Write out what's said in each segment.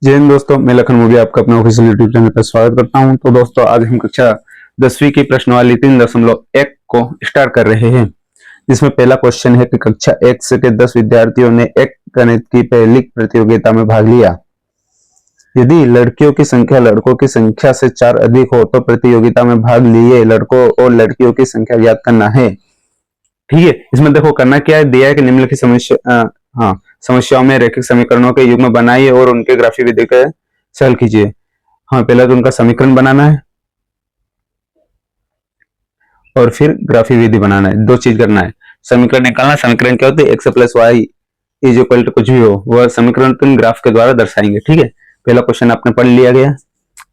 जय हिंद दोस्तों, मैं लखन मूवी आपका अपने ऑफिशियल यूट्यूब चैनल पर स्वागत करता हूं। तो दोस्तों, आज हम कक्षा 10वीं की प्रश्नावली 3.1 को स्टार्ट कर रहे हैं, जिसमें पहला क्वेश्चन है कि कक्षा 1 के 10 विद्यार्थियों ने एक गणित की पहली प्रतियोगिता में भाग लिया। यदि लड़कियों की संख्या लड़कों की संख्या से 4 अधिक हो तो प्रतियोगिता में भाग लिए लड़कों और लड़कियों की संख्या ज्ञात करना है। ठीक है, इसमें देखो करना क्या है, दिया है कि निम्नलिखित समस्याओं में रैखिक समीकरणों के युग्म बनाइए और उनके ग्राफीय विधि का हल कीजिए। पहले तो उनका समीकरण बनाना है और फिर ग्राफीय विधि बनाना है। दो चीज करना है, समीकरण निकालना। समीकरण क्या होते हैं, x plus y is equal to कुछ भी हो, वह समीकरण तुम ग्राफ के द्वारा दर्शाएंगे। ठीक है, पहला क्वेश्चन आपने पढ़ लिया गया।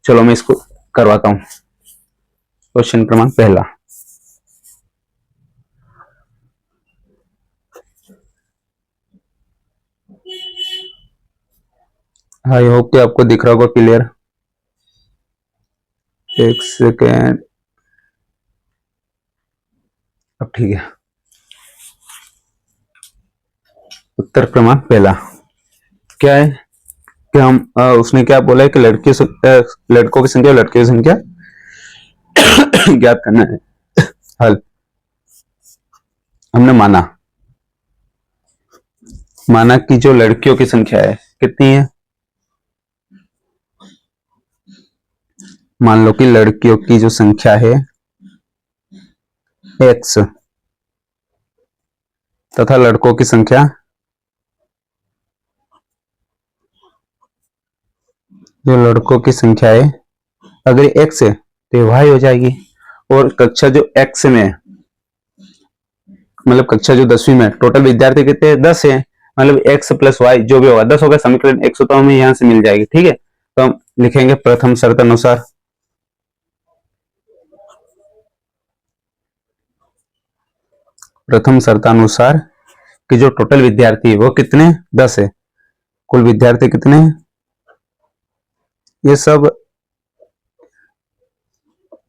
चलो मैं इसको करवाता हूं। क्वेश्चन क्रमांक पहला, आई होप कि आपको दिख रहा होगा क्लियर। एक सेकेंड, अब ठीक है। उत्तर क्रमांक पहला क्या है कि हम उसने क्या बोला है कि लड़कों की संख्या लड़कियों की संख्या ज्ञात करना है। हल हमने माना कि जो लड़कियों की संख्या है कितनी है, मान लो कि लड़कियों की जो संख्या है x तथा लड़कों की संख्या है, अगर x है तो y हो जाएगी। और कक्षा जो x में मतलब कक्षा जो 10वीं में टोटल विद्यार्थी कितने हैं, 10 है, मतलब x प्लस वाई जो भी होगा 10 होगा। समीकरण x तो हमें यहां से मिल जाएगी। ठीक है, तो हम लिखेंगे प्रथम शर्त अनुसार कि जो टोटल विद्यार्थी है वो कितने, 10 है। कुल विद्यार्थी कितने हैं, ये सब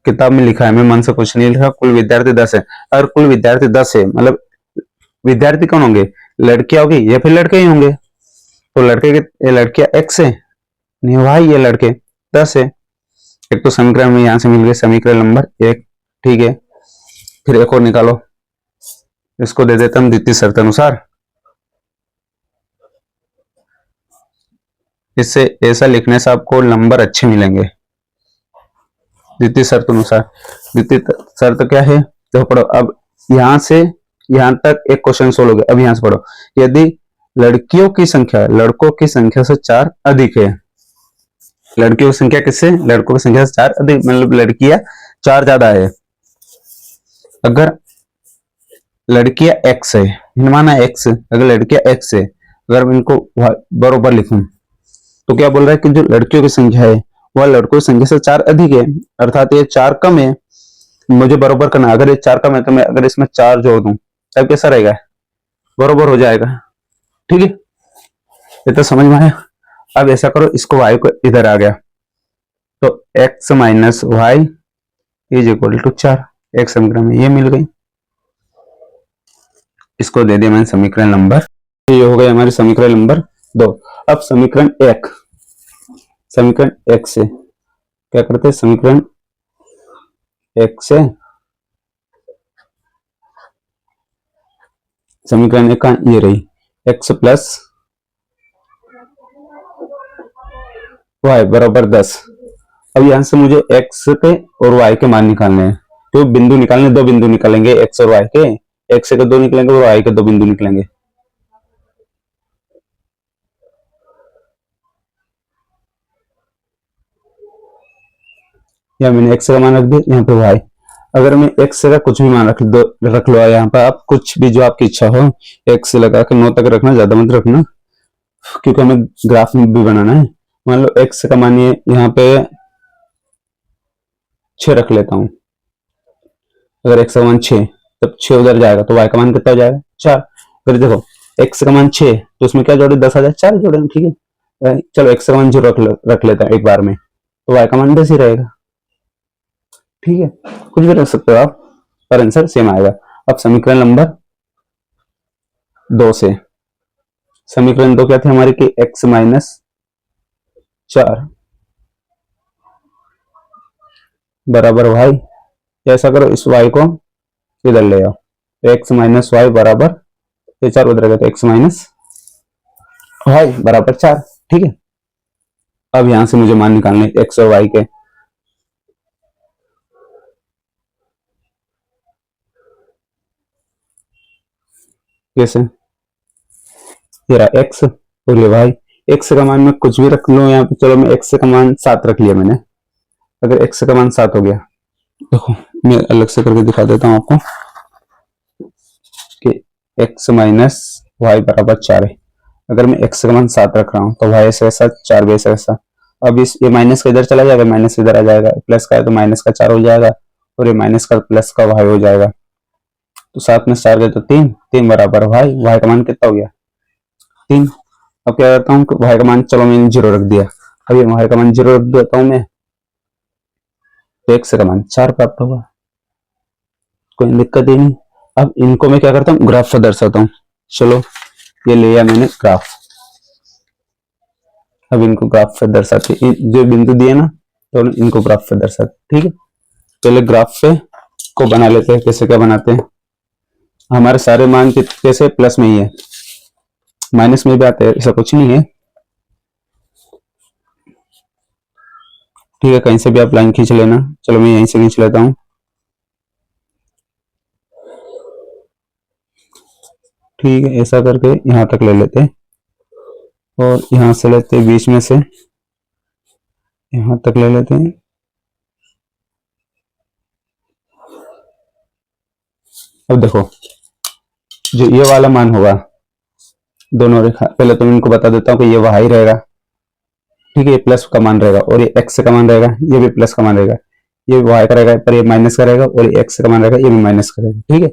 किताब में लिखा है, मैं मन से कुछ नहीं लिखा। कुल विद्यार्थी 10 है। अगर कुल विद्यार्थी 10 है मतलब विद्यार्थी कौन होंगे, लड़कियां होगी या फिर लड़के ही होंगे। तो लड़कियां x है, नहीं भाई ये लड़के 10 है। एक तो समीकरण में यहां से मिल गए, समीकरण नंबर 1। ठीक है, फिर एक और निकालो, इसको दे देता हम द्वितीय शर्त अनुसार। इससे ऐसा लिखने से आपको नंबर अच्छे मिलेंगे। द्वितीय शर्त अनुसार, द्वितीय शर्त क्या है, तो पढ़ो। अब यहां से यहां तक एक क्वेश्चन सोल्व हो गया। अब यहां से पढ़ो, यदि लड़कियों की संख्या लड़कों की संख्या से 4 अधिक है, लड़कियों की संख्या किससे, लड़कों की संख्या से 4 अधिक, मतलब लड़कियां 4 ज्यादा है। अगर लड़कियां x है, माना x, अगर लड़कियां x है, अगर मैं इनको बरोबर लिखूं तो क्या बोल रहा है कि जो लड़कियों की संख्या है वह लड़कों की संख्या से 4 अधिक है, अर्थात ये 4 कम है। मुझे बरोबर करना, अगर ये 4 कम है तो मैं अगर इसमें 4 जोड़ दूं तब कैसा रहेगा, बरोबर हो जाएगा। ठीक है, ये तो समझ में आया। अब ऐसा करो, इसको y को इधर आ गया तो x minus y is equal to 4, एक समीकरण में ये मिल गई। इसको दे दिया मैंने समीकरण नंबर, ये हो गई हमारी समीकरण नंबर 2। अब समीकरण 1 से क्या करते हैं, समीकरण 1 से समीकरण 1 का ये रही x प्लस वाई बराबर 10। अब यहां से मुझे x के और y के मान निकालने हैं, तो बिंदु निकालने, दो बिंदु निकालेंगे x और y के, x के 2 निकलेंगे और y के 2 बिंदु निकलेंगे। यहाँ मैंने x का मान रख दिया, यहाँ पे y। अगर मैं x का कुछ भी मान रख लो यहाँ पर, आप कुछ भी जो आपकी इच्छा हो, x लगा के 9 तक रखना, ज्यादा मत रखना क्योंकि हमें ग्राफ में भी बनाना है। मान लो x का मान यहाँ पे 6 रख लेता हूँ। अगर x का मान 6 तब 6 उधर जाएगा तो y का मान कितना हो जाएगा, 4। अगर देखो x का मान 6 तो उसमें क्या जोड़े, 10 आ जाए, 4 जोड़े। ठीक है, चलो x का मान 0 रख लेता है एक बार में, तो y का मान 10 ही रहेगा। ठीक है, कुछ भी रख सकते हो आप, पर आंसर सेम आएगा। अब समीकरण नंबर 2 से, समीकरण 2 क्या थे हमारे कि x माइनस 4 बराबर y। ऐसा करो, इस y को इधर ले आओ, x माइनस वाई बराबर, ये 4 उधर गया तो x माइनस वाई बराबर 4। ठीक है, अब यहां से मुझे मान निकालने x और y के। कैसे, ये रहा x और ये y। x का मान मैं कुछ भी रख लूं यहाँ पे, चलो मैं x का मान 7 रख लिया मैंने। अगर x का मान 7 हो गया, देखो मैं अलग से करके दिखा देता हूं आपको कि x माइनस वाई बराबर 4 है। अगर मैं x का मान 7 रख रहा हूँ तो y ऐसा ऐसा, 4 भी ऐसा ऐसा। अब इस ये माइनस का इधर चला जाएगा, माइनस इधर आ जाएगा, प्लस का है तो माइनस का 4 हो जाएगा, और ये माइनस का प्लस का y हो जाएगा। तो 7 में 4 गए तो 3, 3 बराबर y का मान कितना हो गया 3। अब क्या करता हूँ, y का मान चलो मैंने 0 रख दिया, अब ये y का मान 0 रख देता हूँ मैं, तो x का मान 4 प्राप्त होगा, कोई दिक्कत ही नहीं। अब इनको मैं क्या करता हूँ, ग्राफ से दर्शाता हूँ। चलो ये लिया मैंने ग्राफ, अब इनको ग्राफ पे दर्शाते, जो बिंदु दिए ना तो इनको ग्राफ पे दर्शाते। ठीक है, पहले ग्राफ पे को बना लेते हैं। कैसे क्या बनाते हैं, हमारे सारे मान कैसे प्लस में ही है, माइनस में भी आते हैं, ऐसा कुछ नहीं है। ठीक है, कहीं से भी आप लाइन खींच लेना, चलो मैं यहीं से खींच लेता हूँ। ठीक है, ऐसा करके यहाँ तक ले लेते हैं, और यहाँ से लेते हैं बीच में से यहाँ तक ले लेते हैं। अब देखो, जो ये वाला मान होगा, दोनों रेखा, पहले तो मैं इनको बता देता हूँ कि ये y रहेगा, ठीक है, ये प्लस का मान रहेगा, और ये x का मान रहेगा, ये भी प्लस का मान रहेगा, ये y का रहेगा, पर ये माइनस का रहेगा, और ये x का मान रहेगा, ये भी माइनस का रहेगा। ठीक है,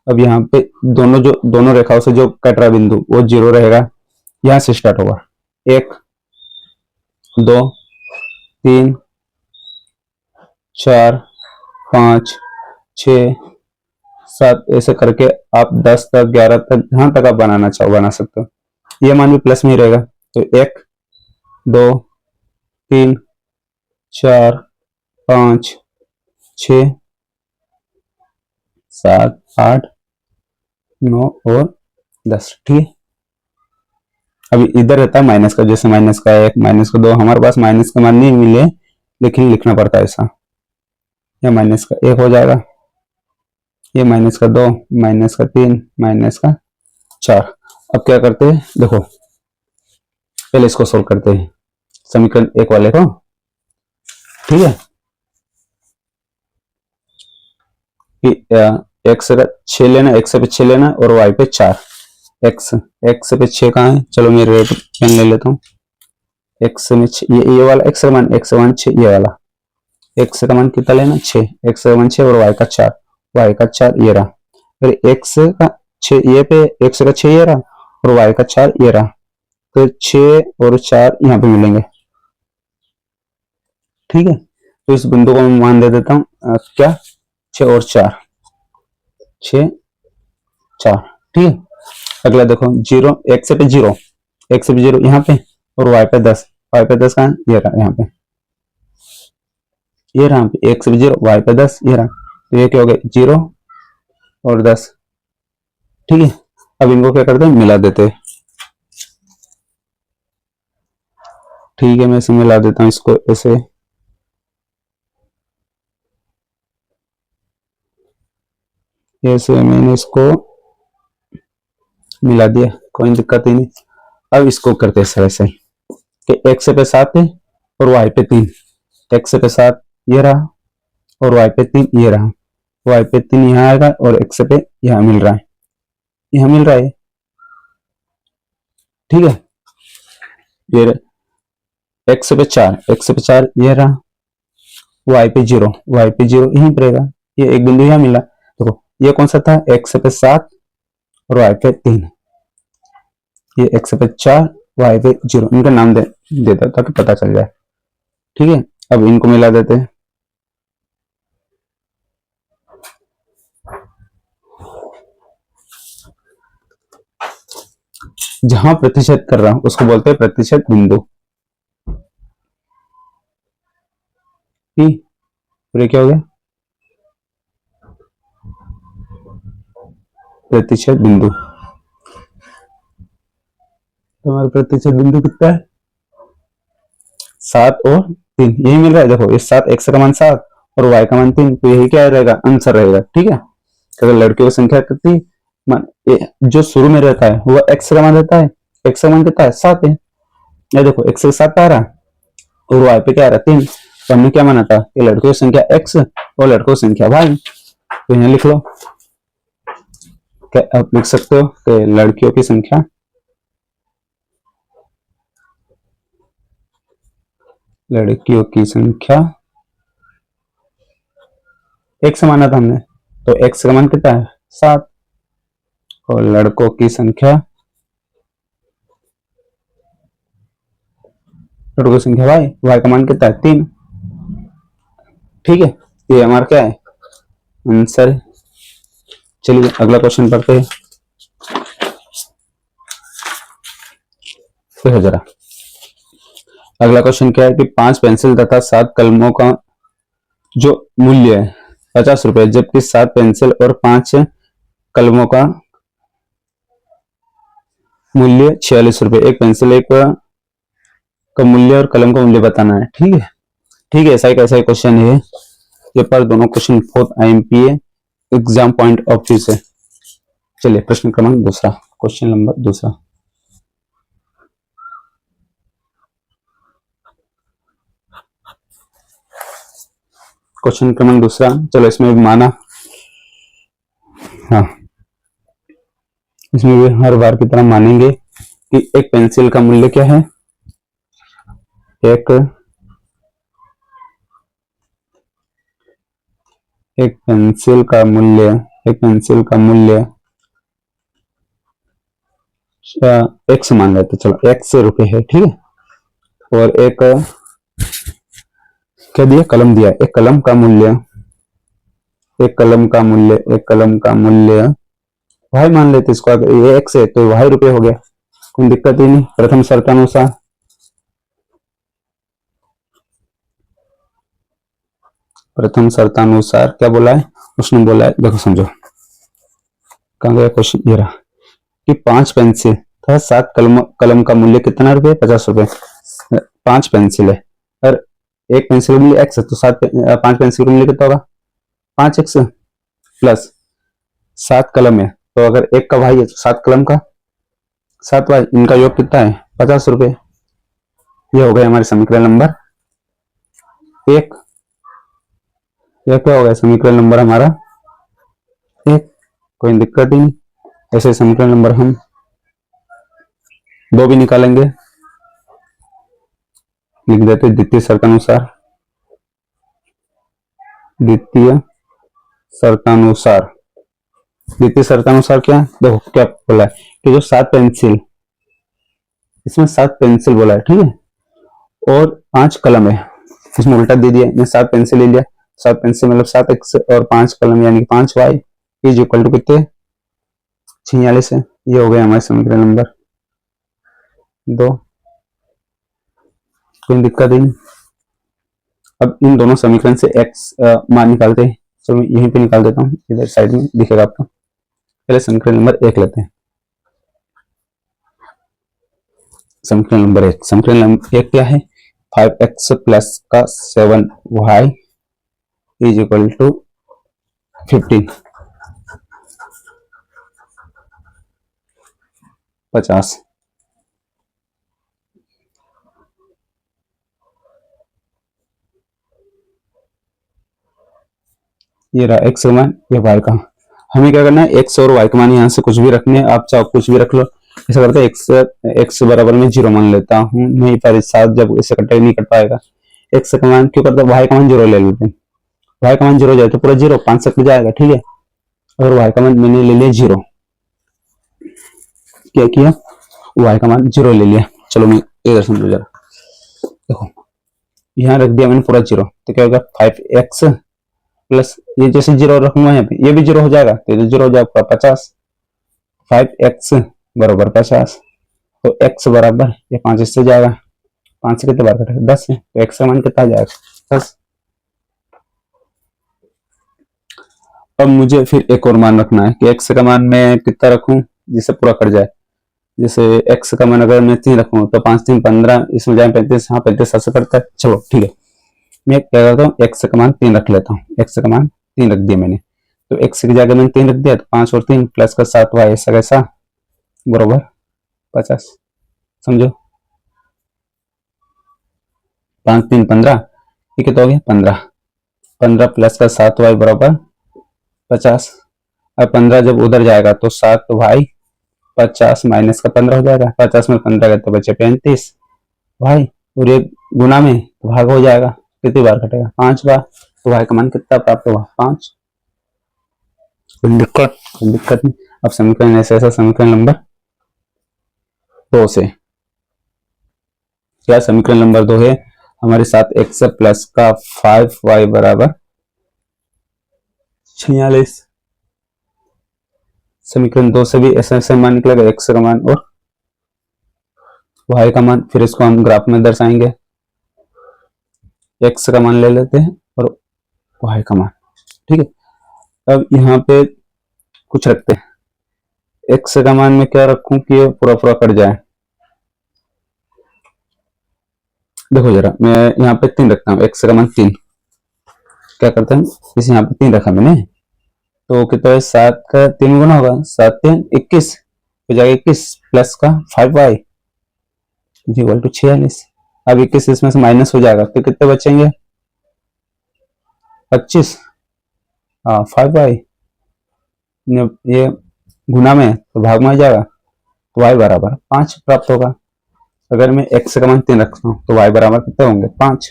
अब यहाँ पे दोनों रेखाओं से जो कट रहा बिंदु वो 0 रहेगा, यहाँ से स्टार्ट होगा, 1 2 3 4 5 6 7, ऐसे करके आप 10 तक 11 तक जहां तक आप बनाना चाहो बना सकते हो। ये मान भी प्लस में ही रहेगा, तो 1 2 3 4 5 6 7 8 9 और 10। ठीक है, अभी इधर रहता है माइनस का, जैसे माइनस का 1 माइनस का 2, हमारे पास माइनस का मान नहीं मिले लेकिन लिखना पड़ता है ऐसा। या माइनस का 1 हो जाएगा, ये माइनस का 2, माइनस का 3, माइनस का 4। अब क्या करते हैं, देखो पहले इसको सोल्व करते हैं, समीकरण 1 वाले को। ठीक है, एक्स का 6 लेना, एक्स पे 6 लेना और वाई पे 4। एक्स पे 6 कहाँ है, चलो मैं रेड पेन ले लेता हूँ। एक्स में ये वाला एक्स का मान 6, ये वाला एक्स का मान कितना लेना 6, एक्स का मान 6 और वाई का 4, वाई का 4 ये रहा, फिर एक्स का 6 ये पे, एक्स का 6 ये रहा और वाई का 4 ये रहा, तो 6 और 4 यहाँ पे मिलेंगे। ठीक है, तो इस बिंदु को मैं मान दे देता हूँ क्या 6 और 4, 6 4। ठीक है, अगला देखो 0, एक्स पे 0, एक्स पे 0 यहाँ पे, और वाई पे 10, वाई पे 10 कहाँ ये रहा यहाँ पे, ये रहा एक्स पे 0 वाई पे 10 ये रहा, तो ये क्या हो गया 0 और 10। ठीक है, अब इनको क्या करते हैं मिला देते हैं। ठीक है, मैं इसे मिला देता हूँ इसको ऐसे, ऐसे मैंने इसको मिला दिया, कोई दिक्कत ही नहीं। अब इसको करते हैं ऐसे कि एक्स पे 7 है और वाई पे 3, एक्स पे 7 ये रहा और वाई पे 3 ये रहा, वाई पे 3 यहाँ आएगा और एक्स पे यहाँ मिल रहा है, यहाँ मिल रहा है। ठीक है, ये एक्स पे 4, एक्स पे 4 ये रहा, वाई पे 0, वाई पे 0 यहीं पर रहेगा, ये एक बिंदु यहाँ मिला। देखो ये कौन सा था, एक्स पे 7 और वाई पे 3, ये एक्स पे 4 वाई पे 0, इनका नाम दे देता ताकि पता चल जाए। ठीक है, अब इनको मिला देते हैं। जहां प्रतिच्छेद कर रहा हूं उसको बोलते हैं प्रतिच्छेद बिंदु। पी, और ये क्या हो गया प्रतिशत बिंदु। तो हमारा प्रतिशत बिंदु कितना है 7 और 3, यही मिल रहा है। देखो ये 7 x का मान 7 और y का मान 3, तो यही क्या रहेगा आंसर रहेगा। ठीक है, तो अगर लड़कियों की संख्या कितनी जो शुरू में रहता है वो x का मान रहता है, x का मान कितना है 7 है। ये देखो x से 7 आ रहा और y पे क्या आ रहा 3, तो हमने क्या माना था कि लड़कियों की संख्या x और लड़कों की संख्या y। तो यहाँ लिख लो, क्या आप लिख सकते हो कि लड़कियों की संख्या x माना था हमने, तो x का मान कितना है 7 और लड़कों की संख्या y का मान कितना है 3। ठीक है, ये हमारा क्या है आंसर। चलिए अगला क्वेश्चन पढ़ते हैं। फिर जरा अगला क्वेश्चन क्या है कि 5 पेंसिल तथा 7 कलमों का जो मूल्य है 50 रुपए, जबकि 7 पेंसिल और 5 कलमों का मूल्य 46 रुपए। एक पेंसिल एक का मूल्य और कलम का मूल्य बताना है। ठीक है, ठीक है, ऐसा ही क्वेश्चन है ये पर दोनों क्वेश्चन बहुत IMPA exam point of view से। चलिए प्रश्न क्रमांक दूसरा, क्वेश्चन नंबर दूसरा। क्वेश्चन क्रमांक दूसरा, चलो इसमें भी माना, हाँ इसमें भी हर बार की तरह मानेंगे कि एक पेंसिल का मूल्य क्या है, एक पेंसिल का मूल्य x मान लेते, चलो x रुपए है। ठीक है, और एक क्या दिया कलम दिया, एक कलम का मूल्य y मान लेते इसको, अगर ये x है तो y रुपए हो गया, कोई दिक्कत ही नहीं। प्रथम शर्तानुसार क्या बोला है उसने, बोला है देखो समझो कहां गया क्वेश्चन, ये रहा कि 5 पेंसिल तथा 7 कलम का मूल्य कितना रुपए 50 रुपए। 5 पेंसिल है और एक पेंसिल का मूल्य x है, तो 5 पेंसिल का मूल्य कितना होगा 5x प्लस 7 कलम है, तो अगर एक का भाई है तो 7 कलम का 7 भाई, इनका योग कितना है 50 रुपए। ये हो गया हमारे समीकरण नंबर 1। यह क्या हो गया समीकरण नंबर हमारा 1, कोई दिक्कत ही नहीं। ऐसे समीकरण नंबर हम 2 भी निकालेंगे, लिख देते द्वितीय शर्तानुसार क्या देखो क्या बोला है कि जो 7 पेंसिल, इसमें 7 पेंसिल बोला है। ठीक है, और 5 कलम है, इसमें उल्टा दे दिया, मैं 7 पेंसिल ले लिया, 7 पेंसिल मतलब 7x और 5 कलम यानी 5y इज इक्वल टू कितने 46 है। ये हो गया हमारे समीकरण नंबर 2, कोई दिक्कत नहीं। अब इन दोनों समीकरण से x मान निकालते हैं, चलो यहीं पे निकाल देता हूँ, इधर साइड में दिखेगा आपको। पहले समीकरण नंबर 1 लेते हैं। समीकरण नंबर 1 क्या है 5x प्लस का 7y इज इक्वल टू 15 50। ये रहा x का मान, ये y का। हमें क्या करना है x और y का मान यहाँ से कुछ भी रखने हैं, आप चाहो कुछ भी रख लो। ऐसा करते हैं x बराबर में 0 मान लेता हूँ, नहीं पर साथ जब इसे कटे नहीं कट पाएगा। x का मान क्यों करता है, y का मान 0 ले लेते हैं, y का मान 0 जाए तो पूरा 0 5 से कट जाएगा। ठीक है, और y का मान मैंने ले लिया 0, क्या किया y का मान 0 ले लिया। चलो मैं इधर समझो जरा, देखो यहाँ रख दिया मैंने पूरा 0, तो क्या होगा 5x प्लस ये जैसे 0 रखूंगा यहाँ पे ये भी 0 हो जाएगा, तो ये 0 हो जाएगा 50। 5x बराबर 50, तो x बराबर ये 5 इससे जाएगा, 5 से कितने बार कटेगा 10 है, तो x का मान कितना आ जाएगा 10। अब मुझे फिर एक और मान रखना है कि एक्स का मान मैं कितना रखूं जिससे पूरा कट जाए। जैसे एक्स का मान अगर मैं 3 रखूं तो 5 3 15, इसमें जाए 35, हाँ 35 7 से कटता है। चलो ठीक है, मैं क्या करता हूँ, एक्स का मान 3 रख लेता हूँ। एक्स का मान 3 रख दिया मैंने, तो एक्स की जगह मैंने 3 रख दिया, तो 5 और 3 प्लस का 7 वाई ऐसा कैसा बराबर 50। समझो, 5 3 15, ये कितना हो गया 15, 15 प्लस का 7 वाई बराबर 50। अब 15 जब उधर जाएगा तो 7 वाई 50 माइनस का 15 हो जाएगा, 50 में 15 गए तो बचे 35 भाई, और ये गुना में तो भाग हो जाएगा, कितनी बार कटेगा 5 बार, तो भाई का मान कितना प्राप्त हुआ 5। कोई दिक्कत नहीं। अब समीकरण ऐसा समीकरण नंबर 2 से, क्या समीकरण नंबर 2 है हमारे साथ एक्स प्लस का 5y बराबर 46। समीकरण 2 से भी ऐसा मान निकलेगा, एक्स का मान और y का मान, फिर इसको हम ग्राफ में दर्शाएंगे। एक्स का मान ले लेते हैं और y का मान, ठीक है। अब यहाँ पे कुछ रखते हैं, एक्स का मान में क्या रखूं कि ये पूरा पूरा कट जाए। देखो जरा, मैं यहाँ पे 3 रखता हूँ, एक्स का मान 3, क्या करते हैं इस यहाँ पे 3 रखा मैंने, तो कितना है 7 का 3 गुना होगा, 7 3 21 हो जाएगा, 21 प्लस का 5y इक्वल टू 46। अब 21 इसमें से माइनस हो जाएगा तो कितने बचेंगे 25, हाँ 5y, ये गुना में तो भाग में आ जाएगा, तो y बराबर 5 प्राप्त होगा। अगर मैं x का मान 3 रखता हूँ तो y बराबर कितने होंगे 5,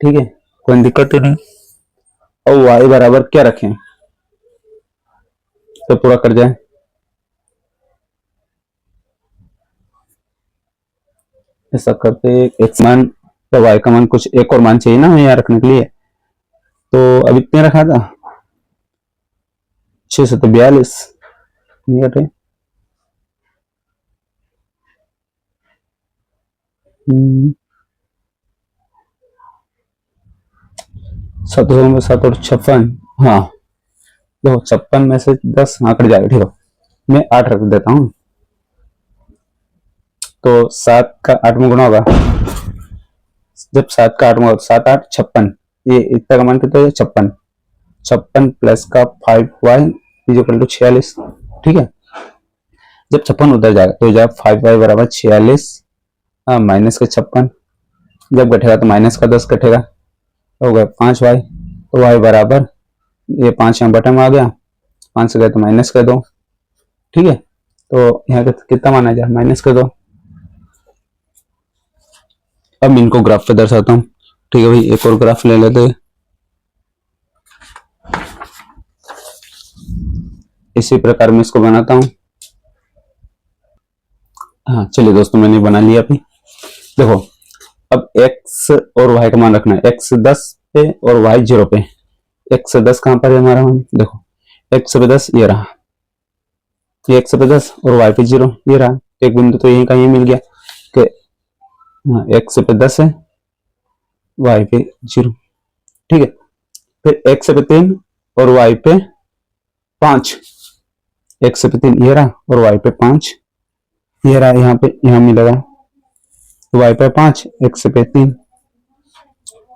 ठीक है, कोई दिक्कत नहीं। और y बराबर क्या रखें तो पूरा कर जाए, ऐसा करते x मान तो y का मान कुछ एक और मान चाहिए ना यहाँ रखने के लिए, तो अब इतने रखा था 6 से तो 42 नहीं घटे, 17 में 7 और 56, हाँ देखो 56 में से 10 हाँ कट जाएगा, ठीक है मैं 8 रख देता हूँ, तो 7 का 8 में गुना होगा, जब 7 का 8 में 7 8 56, ये इतना का मान कितना है 56, 56 प्लस का 5y इक्वल टू 46, ठीक है। जब 56 उधर जाएगा तो जब 5y बराबर 46 माइनस का 56, जब घटेगा तो माइनस का 10 घटेगा, हो गया 5y, तो y बराबर ये 5 यहाँ बटन में आ गया, 5 से गए तो माइनस कर दो, ठीक है, तो यहाँ कितना माना जाए माइनस कर दो। अब इनको ग्राफ पे दर्शाता हूँ, ठीक है भाई, एक और ग्राफ ले लेते हैं। इसी प्रकार मैं इसको बनाता हूँ, हाँ चलिए दोस्तों मैंने बना लिया अभी। देखो अब x और y का मान रखना है, x 10 पे और y 0 पे। x 10 कहाँ पर है हमारा मान, देखो x पे 10 ये रहा, ये x पे 10 और y पे 0 ये रहा, एक बिंदु तो यहीं का ये मिल गया कि हाँ x पे 10 है y पे 0, ठीक है। फिर x पे 3 और y पे 5, x पे 3 ये रहा और y पे 5 ये रहा, यहाँ पे यहाँ मिलेगा, y पे 5 x पे 3,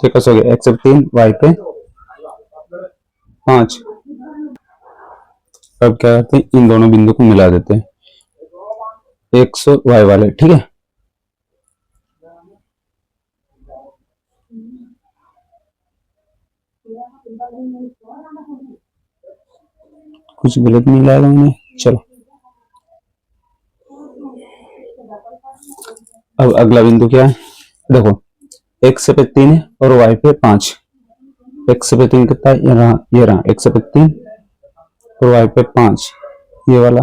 ठीक है, हो गया x पे 3 y पे 5। अब क्या करते हैं इन दोनों बिंदु को मिला देते हैं x और y वाले, ठीक है। कुछ गलत नहीं लाया मैंने, चलो अब अगला बिंदु क्या है, देखो x पे 3 है और y पे 5, x पे 3 कितना है ये रहा x पे 3 और y पे 5 ये वाला,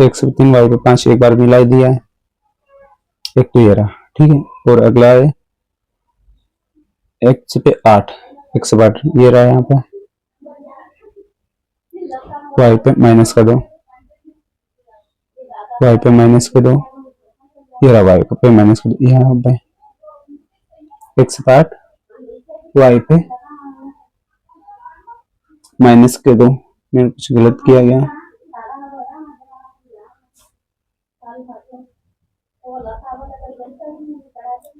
x पे 3 y पे 5 एक बार मिला दिया है, एक तो ये रहा, ठीक है। और अगला है x पे 8, x पे 8 ये रहा यहाँ पे, y पे माइनस कर दो, y पे माइनस कर दो, ये रहा y पे माइनस कर दो, यहाँ पे x पे 8 y पे माइनस के दो, मैंने कुछ गलत किया गया।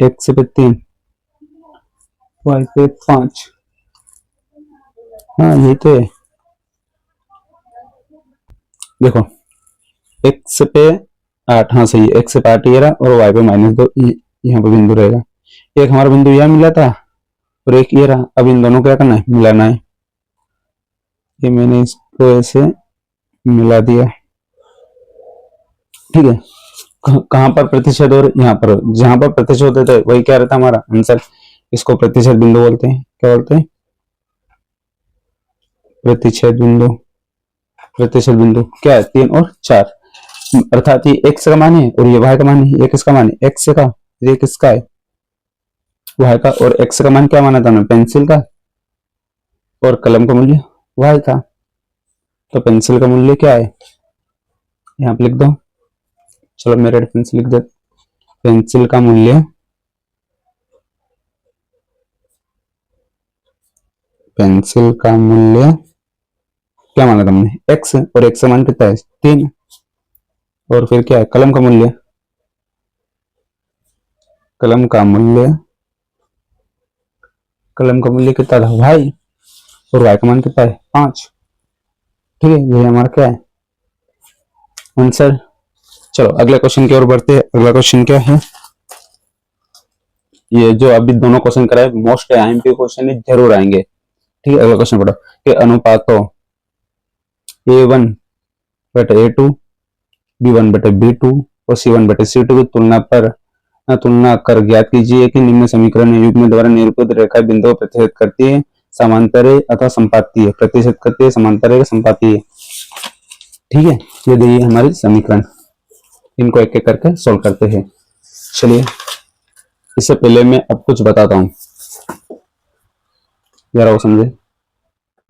एक्स पे 3, वाई पे 5, हाँ यही तो है। देखो एक्स पे 8, हाँ सही है, एक्स पे 8 ये रहा और वाई पे -2 यहाँ पे बिंदु रहेगा। एक हमारा बिंदु यहाँ मिला था और एक ये रहा। अब इन दोनों क्या करना है, मिलाना है। ये मैंने इसको ऐसे मिला दिया, ठीक है। कहां पर प्रतिशत और यहाँ पर, जहां पर प्रतिशत होते थे वही क्या रहता हमारा आंसर। इसको प्रतिशत बिंदु बोलते हैं। क्या बोलते हैं, प्रतिशत बिंदु। प्रतिशत बिंदु क्या है, 3 और 4, अर्थात ये एक्स का मान है और ये वाई का मान है। ये किसका मान है, एक्स का, ये किसका है, वाई का। और एक्स का मान क्या माना था हमने, पेंसिल का, और कलम का मूल्य वाई का। तो पेंसिल का मूल्य क्या है, यहाँ पे लिख दो। चलो मैं रेड पेंसिल लिख दे। पेंसिल का मूल्य, पेंसिल का मूल्य क्या माना था हमने, एक्स, और एक्स का मान कितना है, 3। और फिर क्या है, कलम का मूल्य, कलम का मूल्य, कलम का मूल्य कितना था, वाई, और वाई का मान कितना है, 5। ठीक है, ये हमारा क्या है आंसर। चलो अगले क्वेश्चन की ओर बढ़ते हैं। अगला क्वेश्चन क्या है, ये जो अभी दोनों क्वेश्चन कराए मोस्ट आईएमपी क्वेश्चन जरूर आएंगे। ठीक है, अगला क्वेश्चन पढ़ो कि अनुपातों A1 बटे A2, B1 बटे B2 और C1 बटे C2 की तुलना कर ज्ञात कीजिए कि निम्न समीकरण युग्म द्वारा निरूपित रेखा बिंदु प्रतिशत करती है, समांतरे अथवा संपातीय, प्रतिशत करती है, समांतरे संपातीय। ठीक है, ये देखिए हमारी समीकरण, इनको एक एक करके सोल्व करते हैं। चलिए इससे पहले मैं अब कुछ बताता हूं, जरा वो समझे।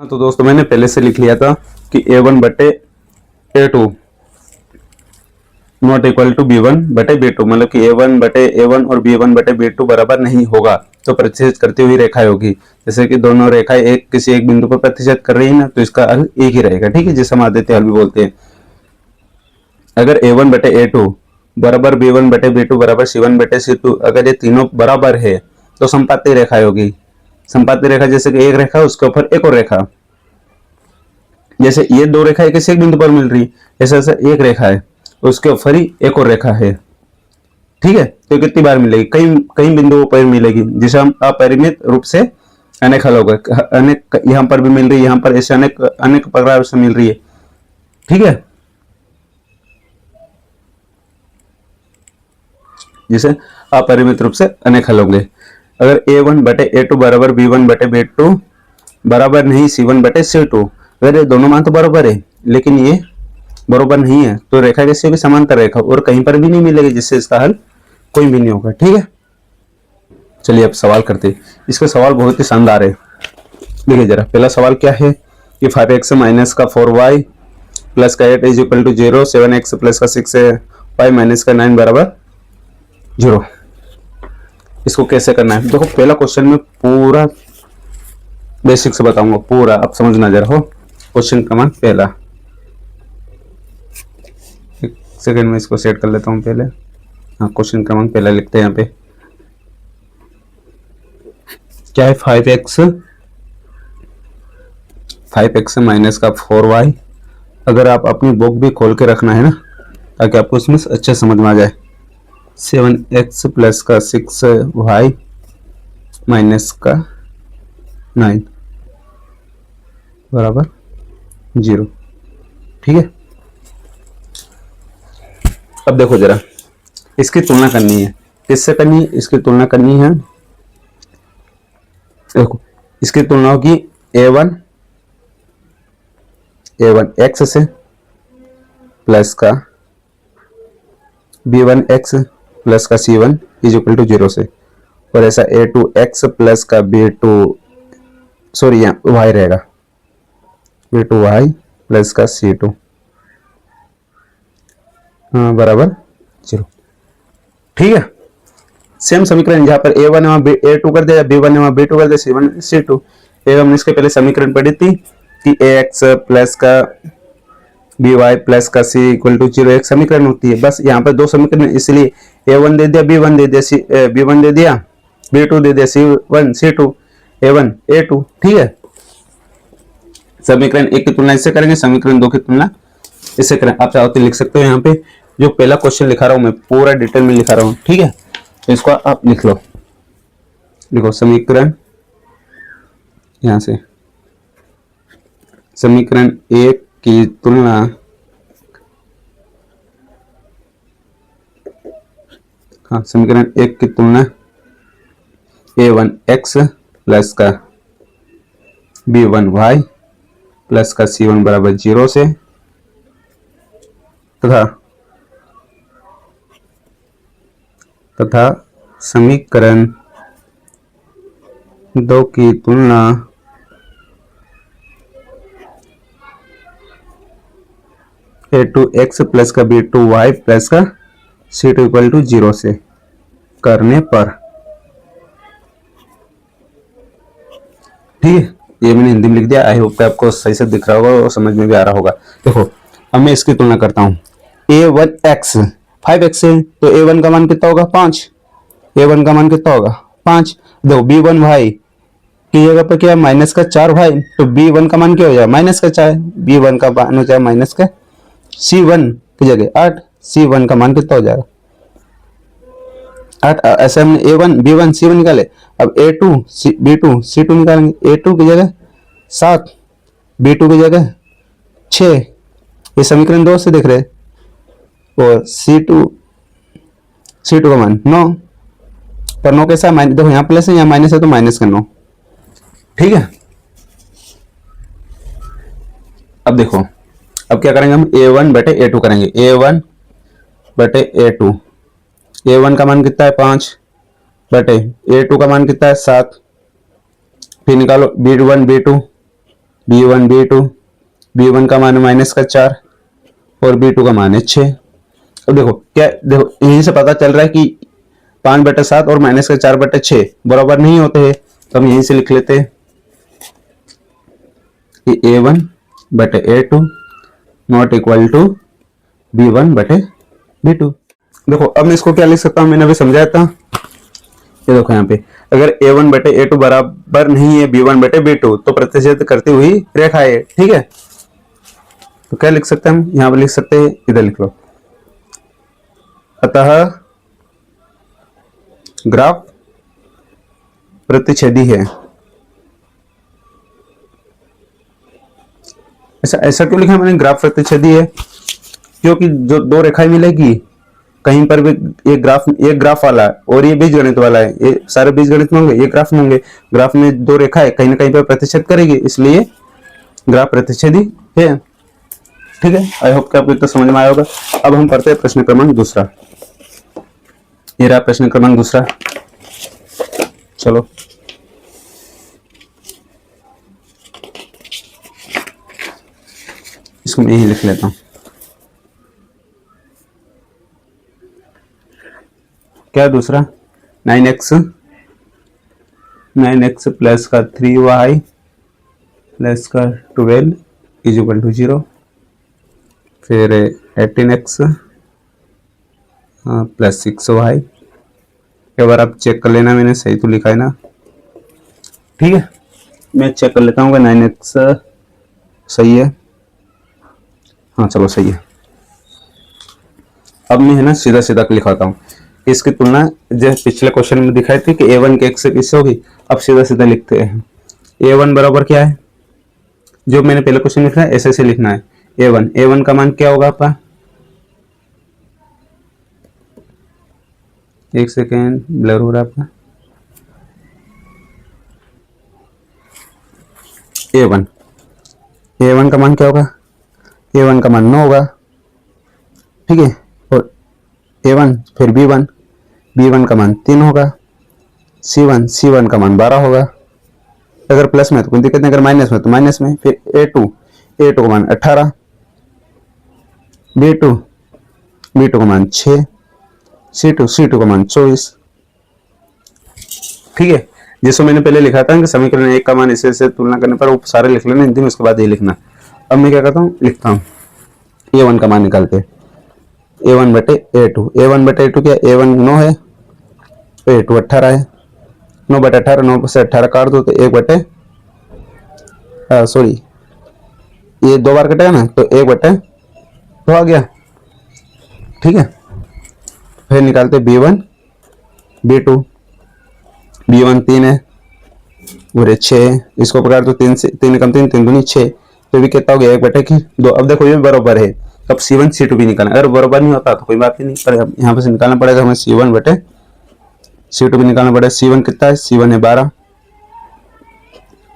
तो दोस्तों मैंने पहले से लिख लिया था कि A1 बटे A2 not equal to B1 बटे B2, मतलब कि A1 बटे A1 और B1 बटे B2 बराबर नहीं होगा तो प्रतिशत करती हुई रेखाएं होगी। जैसे कि दोनों रेखाएं एक किसी एक बिंदु पर प्रतिशत कर रही है ना, तो इसका हल एक ही रहेगा। ठीक है, जिसे हम आदित्य हल भी बोलते हैं। अगर A1 बटे A2 बराबर B1 बटे B2 बराबर C1 बटे C2, अगर ये तीनों बराबर है तो संपाती रेखाएं होगी। संपाती रेखा जैसे कि एक रेखा उसके ऊपर एक और रेखा, जैसे ये दो रेखाएं किसी एक बिंदु पर मिल रही, ऐसे ऐसे एक रेखा है उसके ऊपर ही एक और रेखा है। ठीक है, तो कितनी बार मिलेगी, कई बिंदुओं पर मिलेगी, जिसे हम अपरिमित रूप से अनेक हल होगा। अनेक यहाँ पर भी मिल रही है, यहाँ पर ऐसे अनेक प्रकार से मिल रही है। ठीक है, जिसे अपरिमित रूप से अनेक हल होंगे। अगर A1 बटे A2 बराबर B1 बटे B2 बराबर नहीं C1 बटे C2, अगर ये दोनों मान तो बराबर है लेकिन ये बराबर नहीं है तो रेखा कैसी होगी, समांतर रेखा, और कहीं पर भी नहीं मिलेगी, जिससे इसका हल कोई भी नहीं होगा। ठीक है, चलिए अब सवाल करते हैं। इसका सवाल बहुत ही शानदार है, देखिए जरा। पहला सवाल क्या है कि 5x माइनस का 4y प्लस का 8 is equal to 0, 7x plus का 6y माइनस का 9 बराबर 0। इसको कैसे करना है, देखो पहला क्वेश्चन में पूरा बेसिक से बताऊंगा पूरा, अब समझना जरा हो। क्वेश्चन क्रमांक पहला, एक सेकंड में इसको सेट कर लेता हूं पहले। हाँ, क्वेश्चन क्रमांक पहला लिखते हैं यहाँ पे। क्या है, 5x माइनस का 4y। अगर आप अपनी बुक भी खोल के रखना है ना, ताकि आपको इसमें अच्छे समझ में आ जाए। 7x प्लस का 6y माइनस का 9 बराबर 0। ठीक है, अब देखो जरा, इसकी तुलना करनी है। किससे करनी है, इसकी तुलना करनी है, देखो इसकी तुलना होगी A1 x से प्लस का B1x प्लस का C1 इज इक्वल टू 0 से, और ऐसा A2x प्लस का B2 सॉरी यहाँ y रहेगा, B2y प्लस का C2 बराबर 0। ठीक है, सेम समीकरण जहां पर A1 वहां A2 कर दिया, B1 वहां B2 कर दिया, C1 C2। हमने इसके पहले समीकरण पढ़ी थी कि ए एक्स प्लस का बी वाई प्लस का सी इक्वल टू 0 एक समीकरण होती है। बस यहाँ पर दो समीकरण, इसलिए a1 दे दिया, b1 दे दिया, b1 दे दिया, b2 दे दिया, c1 c2, a1 a2। ठीक है, समीकरण एक की तुलना इससे करेंगे, समीकरण दो की तुलना इससे करें। आप चाहो तो लिख सकते हो, यहाँ पे जो पहला क्वेश्चन लिखा रहा हूं मैं पूरा डिटेल में लिखा रहा हूं। ठीक है, तो इसको आप लिख लो, लिखो समीकरण, यहां से समीकरण एक की तुलना समीकरण एक की तुलना a1 x प्लस का b1 y प्लस का c1 बराबर 0 से तथा समीकरण दो की तुलना a2x प्लस का b2y प्लस का c2 इक्वल टू 0 से करने पर। ठीक है, ये मैंने हिंदी में लिख दिया। आई होप कि आपको सही से दिख रहा होगा और समझ में भी आ रहा होगा। देखो अब मैं इसकी तुलना करता हूँ, a1x 5x है तो a1 का मान कितना होगा 5, a1 का मान कितना होगा 5। देखो b1y की जगह पर क्या माइनस का 4y, तो b1 का मान क्या हो जाएगा माइनस का 4, b1 का मान हो जाएगा माइनस का, c1 की जगह 8, c1 का मान कितना हो जाएगा 8। ऐसे हमने a1 b1 c1 निकाले, अब a2 b2 c2 निकालेंगे। a2 की जगह 7, b2 की जगह 6, ये समीकरण 2 से देख रहे हैं, और c2 का मान 9, पर 9 कैसा माइनस, देखो यहाँ प्लस है यहाँ माइनस है तो माइनस का 9। ठीक है, अब देखो अब क्या करेंगे हम, a1 बटे a2 करेंगे, a1 बटे a2, a1 का मान कितना है 5 बटे a2 का मान कितना है 7, फिर निकालो b1 b2, b1 b2, b1 का मान है माइनस का 4 और b2 का मान है 6। अब देखो क्या, देखो यहीं से पता चल रहा है कि 5 बटे 7 और माइनस का 4 बटे 6 बराबर नहीं होते हैं, तो हम यहीं से लिख लेते हैं कि a1 बटे a2 not equal to b1 बटे b2। देखो अब मैं इसको क्या लिख सकता हूं, मैंने अभी समझाया था। ये देखो यहाँ पे अगर a1 बटे a2 बराबर नहीं है b1 बटे b2 तो प्रतिच्छेद करती हुई रेखा है। ठीक है, तो क्या लिख सकते हैं हम, यहाँ पे लिख सकते हैं, इधर लिख लो, अतः ग्राफ प्रतिच्छेदी है। ऐसा क्यों लिखा मैंने, ग्राफ प्रतिच्छेदी है क्योंकि जो दो रेखाएं मिलेगी कहीं पर भी, एक ग्राफ वाला और ये बीजगणित वाला है, ये सारे बीजगणित में होंगे, ये ग्राफ में होंगे, ग्राफ में दो रेखाएं कहीं ना कहीं पर प्रतिच्छेद करेगी, इसलिए ग्राफ प्रतिच्छेदी है। ठीक है, आई होप कि आपको तो समझ में आया होगा। अब हम पढ़ते हैं प्रश्न क्रमांक दूसरा। ये रहा प्रश्न क्रमांक दूसरा, चलो इसको मैं यही लिख लेता हूं। क्या दूसरा, 9x प्लस का 3y प्लस का 12 इज इक्वल टू 0, फिर 18x प्लस 6y। एक बार आप चेक कर लेना मैंने सही तो लिखा है ना। ठीक है, मैं चेक कर लेता हूँ कि 9x सही है, हाँ चलो सही है। अब मैं है ना सीधा सीधा लिखाता हूँ, इसकी तुलना जो पिछले क्वेश्चन में दिखाई थी कि a1 के x से किससे होगी, अब सीधा सीधा लिखते हैं। a1 बराबर क्या है, जो मैंने पहले क्वेश्चन लिखा है ऐसे लिखना है। a1 का मान क्या होगा आपका, एक सेकेंड ब्लर हो रहा है आपका, a1 का मान क्या होगा, a1 का मान 9 होगा। ठीक है, और a1 फिर b1 का मान 3 होगा, c1 का मान 12 होगा। अगर प्लस में तो कोई दिक्कत नहीं, अगर माइनस में तो माइनस में। फिर a2 का मान 18, b2 का मान 6, c2 का मान 24। ठीक है, जिसको मैंने पहले लिखा था कि समीकरण एक का मान इससे से तुलना करने पर वो सारे लिख लेना हिंदी में, उसके बाद ये लिखना। अब मैं क्या करता हूँ, लिखता हूँ a1 का मान निकालते, a1 बटे a2, a1 बटे a2 क्या, a1 9 है तो a2 18 है, 9 बटे 18, 9 से 18 काट दो तो 1 बटे सॉरी ये 2 बार कटेगा ना तो 1 बटे 2 आ गया। ठीक है, फिर निकालते b1 b2, b1 3 है और 6 है, इसको पकड़ दो 3 से 3 कम 3 3 दूनी 6, तो भी कितना हो गया 1 बटे की 2। अब देखो ये बराबर है, तब C1 C2 भी निकालना, अगर बराबर नहीं होता तो कोई बात ही नहीं, पर यहाँ पे से निकालना पड़ेगा हमें C1 बटे C2 भी निकालना पड़ेगा। C1 कितना है, C1 है 12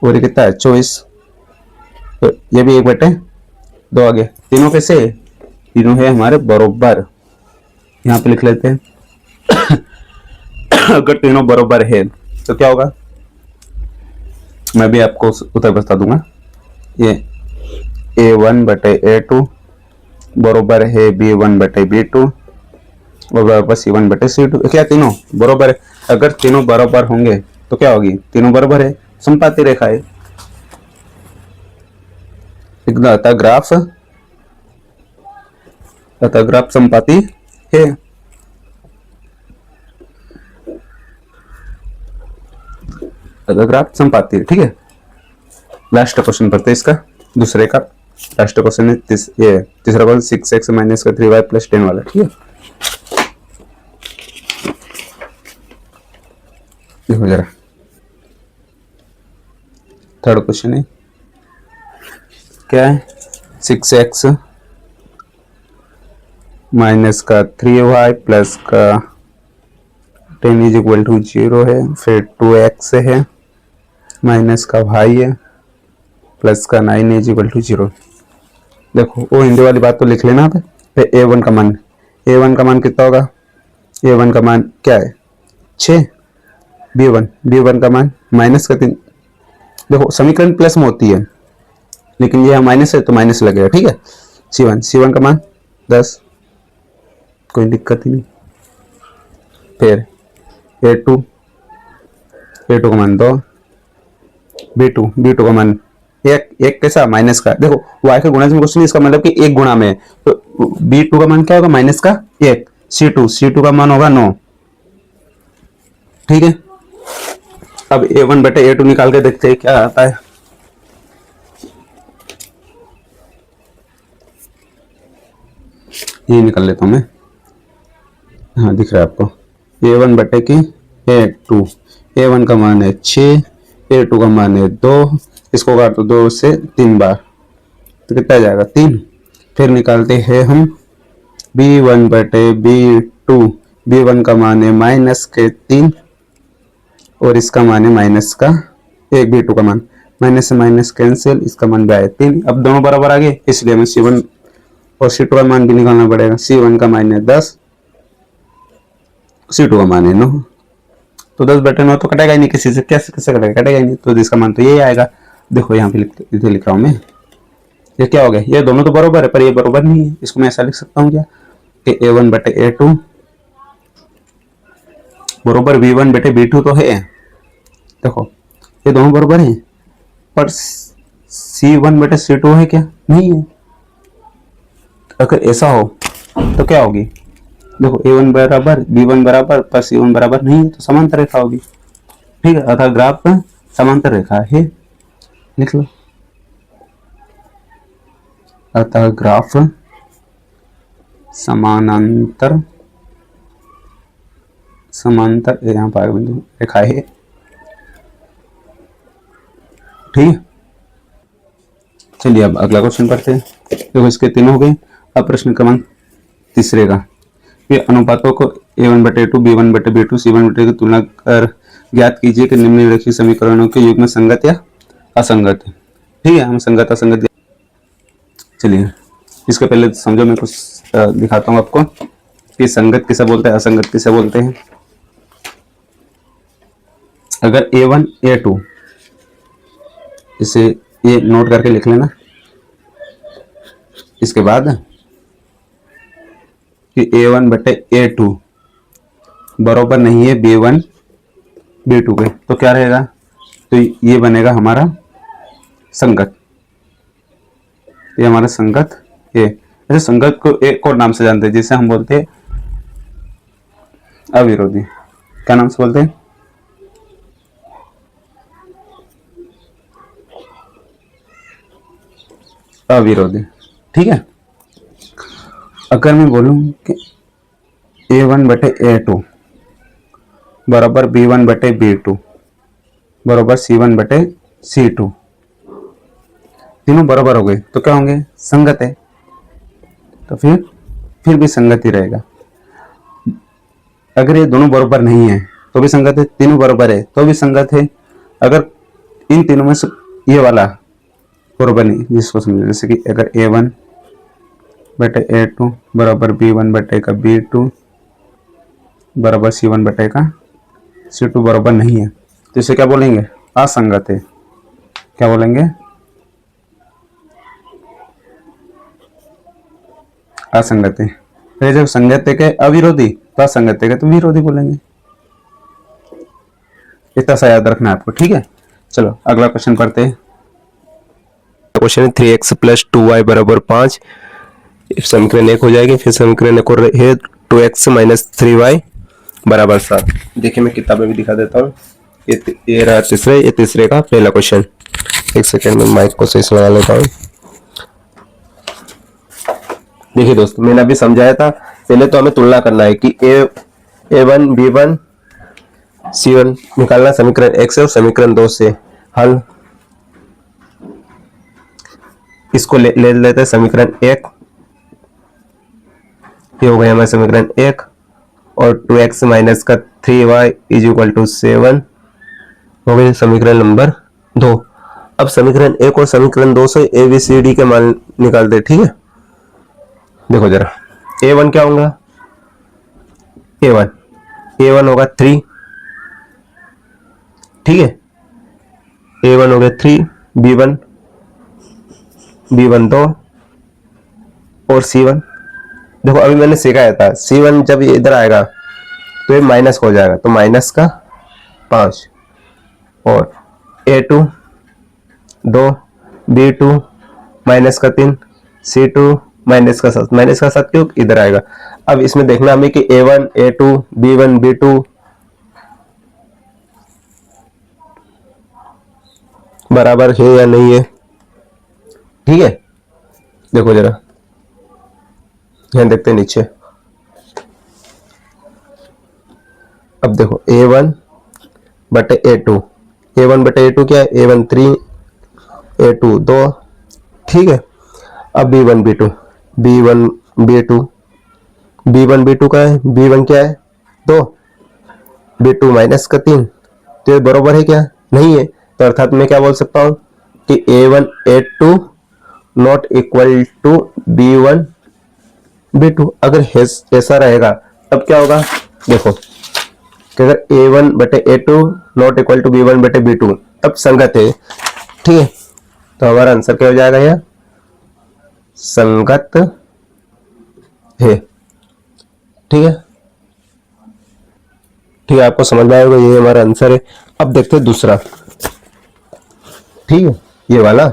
और ये कितना है 24, तो ये भी 1 बटे 2 आ गया। तीनों कैसे, तीनों है हमारे बराबर, यहाँ पे लिख लेते हैं अगर तीनों बराबर है तो क्या होगा, मैं भी आपको उत्तर बता दूंगा। ये a1 बटे a2 बराबर है b1 बटे b2 और बराबर c1 बटे c2, क्या तीनों बराबर है। अगर तीनों बराबर होंगे तो क्या होगी, तीनों बराबर है, समपाती रेखा है, अतः ग्राफ समपाती है। अतः ग्राफ समपाती है। ठीक है, लास्ट क्वेश्चन पढ़ते हैं इसका, दूसरे का लास्ट क्वेश्चन है तीसरा क्वेश्चन 6x माइनस का 3y प्लस 10 वाला। ठीक है, देखो जरा थर्ड क्वेश्चन है, क्या है 6x माइनस का 3y प्लस का 10 इज इक्वल टू 0 है, फिर 2x है माइनस का y है प्लस का 9 इज इक्वल टू 0। देखो वो हिंदी वाली बात तो लिख लेना है। फिर a1 का मान, a1 का मान कितना होगा, a1 का मान क्या है 6, b1 का मान माइनस का 3। देखो समीकरण प्लस में होती है लेकिन ये माइनस है तो माइनस लगेगा। ठीक है, c1 का मान 10, कोई दिक्कत ही नहीं। फिर a2 का मान 2, b2 का मान एक कैसा माइनस का, देखो y के गुणा में क्वेश्चन, इसका मतलब कि एक गुणा में, तो b2 का मान क्या होगा माइनस का 1, c2 का मान होगा 9। ठीक है, अब a1 बटे a2 निकाल के देखते हैं क्या आता है। ये निकाल लेता हूं मैं, हाँ दिख रहा है आपको, a1 बटे की a2, a1 का मान है 6, a2 का मान है 2, इसको काट दो 2 से 3 बार तो कितना जाएगा 3। फिर निकालते हैं हम b1 बटे b2, b1 का मान है माइनस के 3 और इसका मान है माइनस का 1, b2 का मान माइनस से माइनस कैंसिल, इसका मान भी आया 3। अब दोनों बराबर आ गए, इसलिए हमें c1 और c2 का मान भी निकालना पड़ेगा। c1 का मान है 10, c2 का मान है 9, तो 10 बटे 9 तो कटेगा ही नहीं किसी से, कैसे कैसे कटेगा ही नहीं, तो इसका मान तो यही आएगा। देखो यहाँ पे लिख रहा हूँ मैं, ये क्या हो गया, ये दोनों तो बराबर है पर ये बराबर नहीं है, इसको मैं ऐसा लिख सकता हूँ क्या कि a1 बटे a2 बराबर b1 बटे b2 तो है। देखो ये दोनों बराबर है पर c1 बटे c2 है क्या, नहीं है। अगर ऐसा हो तो क्या होगी, देखो a1 बराबर b1 बराबर पर c1 बराबर नहीं है तो समांतर रेखा होगी। ठीक है, अतः ग्राफ समांतर रेखा है, लिख लो। अतः ग्राफ समानांतर यहाँ पर बिंदु रेखा है। ठीक है, चलिए अब अगला क्वेश्चन पढ़ते हैं। देखो इसके तीनों हो गए। अब प्रश्न क्रमांक तीसरे का, ये अनुपातों को a1 बटे 2, b1 बटे b2, c1 बटे की तुलना कर ज्ञात कीजिए कि निम्नलिखित समीकरणों के युग्म संगत या असंगत है। ठीक है, हम संगत असंगत, चलिए इसके पहले समझो, मैं कुछ दिखाता हूँ आपको कि संगत किसे बोलते हैं असंगत किसे बोलते हैं। अगर a1 a2, इसे ये नोट करके लिख लेना, इसके बाद कि a1 बटे a2 बराबर नहीं है b1 B2 के, तो क्या रहेगा, तो ये बनेगा हमारा संगत, ये हमारा संगत ए। ऐसे संगत को एक और नाम से जानते हैं जिसे हम बोलते हैं अविरोधी। क्या नाम से बोलते हैं, अविरोधी। ठीक है, अगर मैं बोलूं कि A1 बटे A2 बराबर B1 बटे B2 बराबर C1 बटे C2, तीनों बराबर हो गए तो क्या होंगे, संगत है, तो फिर भी संगत ही रहेगा। अगर ये दोनों बराबर नहीं है तो भी संगत है, तीनों बराबर है तो भी संगत है। अगर इन तीनों में से ये वाला बराबर नहीं, जिसको समझे, जैसे कि अगर A1 बटे A2 बराबर B1 बटे का B2 बराबर C1 बटे का C2 बराबर नहीं है, तो इसे क्या बोलेंगे, असंगत है। क्या बोलेंगे, असंगत है। फिर जब संगत है के अविरोधी, तो असंगत है तो विरोधी बोलेंगे। इतना सा याद रखना है आपको। ठीक है, चलो अगला क्वेश्चन पढ़ते हैं। क्वेश्चन है 3x प्लस 2y बराबर 5। समीकरण 1 हो जाएगी, फिर समीकरण 1 और है 2x माइनस 3y बराबर 7। देखिए मैं किताबें भी दिखा देता हूँ। ये रहा तीसरे, ये तीसरे का पहला क्वेश्चन। एक सेकेंड में माइक को सही से लगा लेता हूँ। देखिए दोस्तों, मैंने अभी समझाया था, पहले तो हमें तुलना करना है कि A1 B1 C1 निकालना समीकरण 1 से और समीकरण 2 से हल। इसको ले लेते हैं समीकरण 1, ये हो गया हमारा समीकरण 1, और 2x माइनस का 3y इज इक्वल टू 7 हो गया समीकरण नंबर 2। अब समीकरण 1 और समीकरण 2 से ABCD के मान निकालते हैं। ठीक है, देखो जरा, A1 क्या होगा, A1 होगा 3। ठीक है, A1 हो गया 3, B1 2 और C1। देखो अभी मैंने सिखाया था, C1 जब ये इधर आएगा तो ये माइनस हो जाएगा, तो माइनस का 5, और A2 2, B2 माइनस का 3, C2 माइनस का 7। माइनस का 7 क्यों, इधर आएगा। अब इसमें देखना हमें कि A1 A2 B1 B2 बराबर है या नहीं है। ठीक है, देखो जरा, ध्यान देखते हैं नीचे। अब देखो A1 बटे A2, A1 बटे A2 क्या है, A1 3 A2 2। ठीक है, अब B1 B2 B1 B2 का है, B1 क्या है 2, B2 माइनस का 3, तो ये बराबर है क्या, नहीं है। तो अर्थात मैं क्या बोल सकता हूं कि A1 A2 not equal to B1 B2। अगर ऐसा रहेगा तब क्या होगा, देखो कि अगर A1 बटे A2 not equal to B1 बटे B2 तब संगत है। ठीक है, तो हमारा आंसर क्या हो जाएगा, यह संगत है। ठीक है, ठीक है, आपको समझ में आएगा, ये हमारा आंसर है। अब देखते हैं दूसरा। ठीक है, ये वाला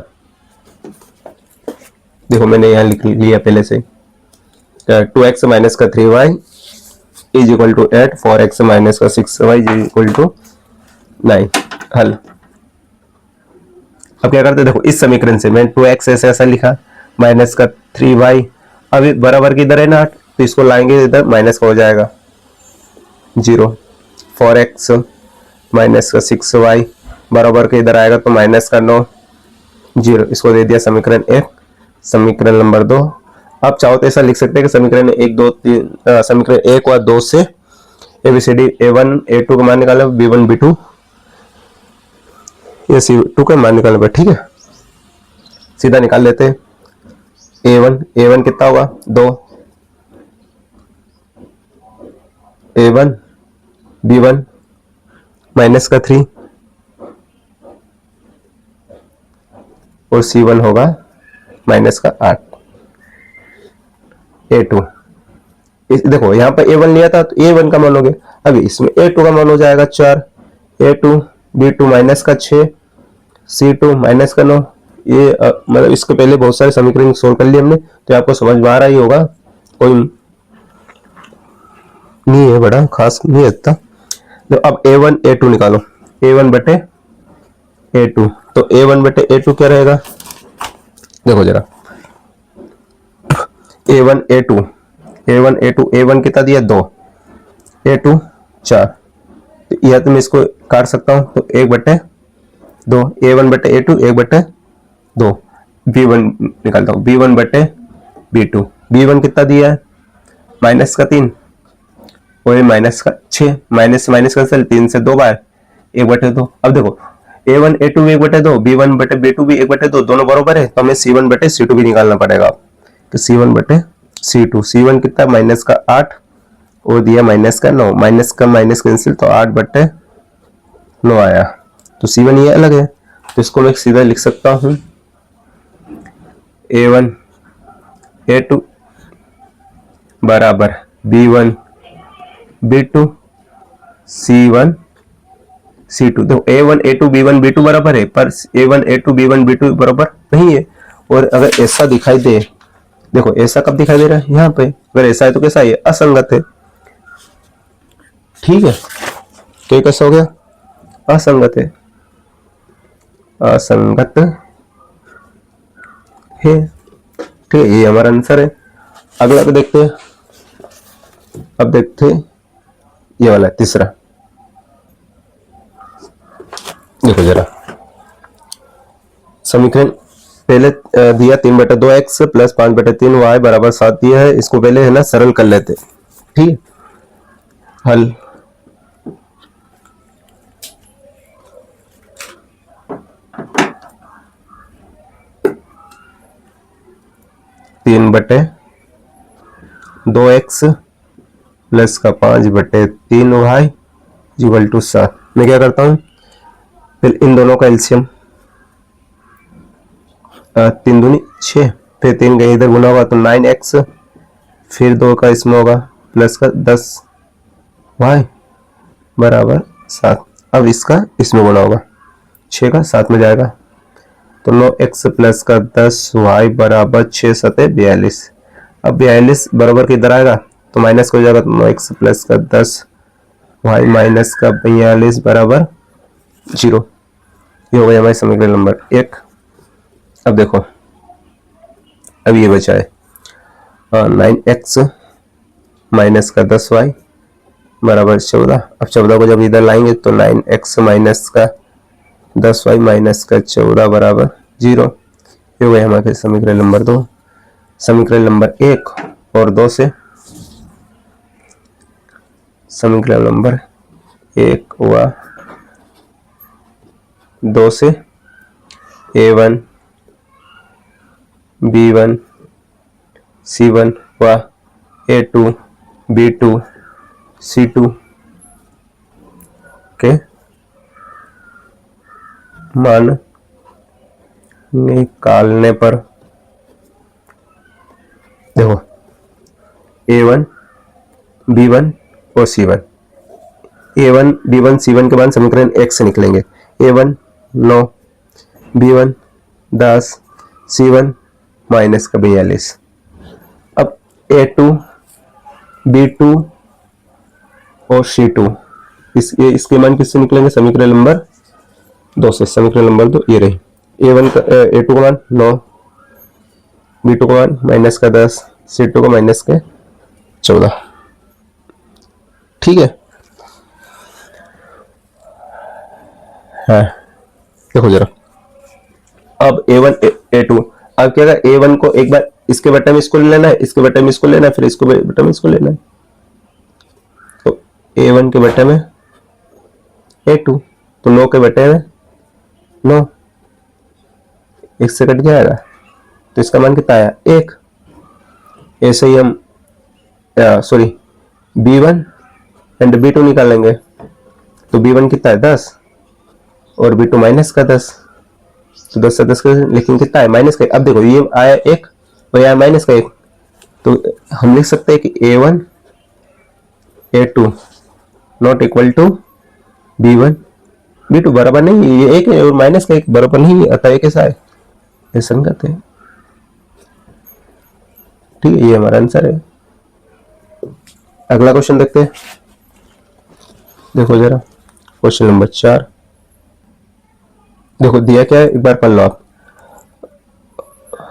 देखो मैंने यहां लिख लिया पहले से, 2x माइनस का 3y is equal to 8, 4x minus का 6y इज इक्वल टू 9। हल। अब क्या करते हैं, देखो इस समीकरण से मैं 2x ऐसा लिखा, माइनस का 3y, अभी बराबर की इधर है ना 8, तो इसको लाएंगे इधर, माइनस का हो जाएगा 0। 4x माइनस का 6y बराबर के इधर आएगा तो माइनस का 9, 0। इसको दे दिया समीकरण 1। समीकरण नंबर 2, आप चाहो तो ऐसा लिख सकते हैं कि समीकरण 1 2 3 समीकरण 1 और 2 से ABCD A1 A2 का मान निकालना, B1 B2 या C2 का मान निकालना। ठीक है, सीधा निकाल लेते हैं। A1 कितना होगा 2, A1 B1 माइनस का 3 और C1 होगा माइनस का 8। A2 देखो यहाँ पर A1 लिया था तो A1 का मान हो गया, अभी इसमें A2 का मान हो जाएगा 4, A2 B2 माइनस का 6 C2 माइनस का 9। ये मतलब इसके पहले बहुत सारे समीकरण सोल्व कर लिए हमने, तो आपको समझ में आ रहा ही होगा, कोई नहीं है बड़ा खास नहीं है इतना। तो अब A1 A2 निकालो, A1 बटे A2। तो A1 बटे A2 क्या रहेगा, देखो जरा, A1 A2 A1 A2 A1 कितना दिया 2, A2 4। तो यह तो मैं इसको काट सकता हूं, तो 1 बटे 2, A1 बटे A2 1 बटे 2। B1 निकालता हूं, B1 बटे B2। B1 कितना दिया है माइनस का 3 और ये माइनस का 6, माइनस माइनस कैंसिल, 3 से 2 बार 1 बटे 2। अब देखो A1 A2 1 बटे 2, B1 बटे B2 भी 1 बटे 2, दोनों बराबर है, तो हमें C1 बटे C2 भी निकालना पड़ेगा। तो C1 बटे C2, C1 कितना माइनस का 8 और दिया माइनस का 9, माइनस का माइनस कैंसिल, तो 8 बटे 9 आया। तो C1 ये अलग है, तो इसको मैं सीधा लिख सकता हूं A1 A2 बराबर B1 B2 C1 C2। देखो A1 A2 B1 B2 बराबर है, पर A1 A2 B1 B2 बराबर नहीं है। और अगर ऐसा दिखाई दे, देखो ऐसा कब दिखाई दे रहा है यहाँ पे, अगर ऐसा है तो कैसा है, असंगत है। ठीक है, तो ये कैसा हो गया, असंगत है, असंगत है। ठीक है, ये हमारा आंसर है। अगला को देखते हैं, अब देखते हैं ये वाला तीसरा। देखो जरा, समीकरण पहले दिया 3/2x प्लस 5/3y बराबर 7 दिया है। इसको पहले है ना सरल कर लेते, ठीक। हल, तीन बटे 2x प्लस का 5/3y इक्वल टू 7। मैं क्या करता हूं, फिर इन दोनों का एलसीएम, 3 दूनी 6, फिर 3 का इधर गुना होगा तो 9x, फिर 2 का इसमें होगा प्लस का 10y बराबर 7। अब इसका इसमें गुना होगा, 6 का 7 में जाएगा, तो 9x प्लस का 10y बराबर 6 7 42। अब 42 बराबर किधर आएगा, तो माइनस हो जाएगा, तो 9x प्लस का 10y माइनस का 42 बराबर 0। ये हो गया हमारे समीकरण नंबर 1। अब देखो, अब ये बचा है 9x माइनस का 10y बराबर 14। अब 14 को जब इधर लाएंगे तो 9x माइनस का 10y माइनस का 14 बराबर 0। ये हो गया हमारे समीकरण नंबर 2। समीकरण नंबर 1 और 2 से, समीकरण नंबर 1 हुआ 2 से A1 B1 C1 हुआ A2 B2 C2 के मान निकालने पर, देखो A1 B1 और C1, A1 B1 C1 के मान समीकरण 1 से निकलेंगे। A1 9, B1 10, C1 माइनस का 42। अब A2 B2 और C2 इसके मान किससे निकलेंगे, समीकरण नंबर 2 से। समीकरण नंबर 2 ये रही, A1 का A2 का मान 9, B2 का मान माइनस का 10, C2 का माइनस का 14। ठीक है, हाँ देखो जरा, अब A1 A2, अब क्या है, A1 को एक बार इसके बटे में इसको ले लेना है, इसके बटे में इसको लेना है, फिर इसको बटे में इसको लेना है। तो A1 के बटे में A2, तो 9 के बटे में 9, 1 से कट जाएगा, तो इसका मान कितना आया 1। ऐसे ही हम सॉरी B1 एंड B2 निकालेंगे, तो B1 कितना है 10 और B2 माइनस का 10, तो 10 से 10 का लेकिन कितना है माइनस का। अब देखो ये आया 1 और आया माइनस का 1, तो हम लिख सकते हैं कि A1 A2 not equal to B1 b2 बराबर नहीं, ये एक है और माइनस का एक बराबर नहीं, अतः ये कैसा है, ये संगत है। ठीक है, ये हमारा आंसर है। अगला क्वेश्चन देखते हैं, देखो जरा क्वेश्चन नंबर 4। देखो दिया क्या है, एक बार पढ़ लो आप।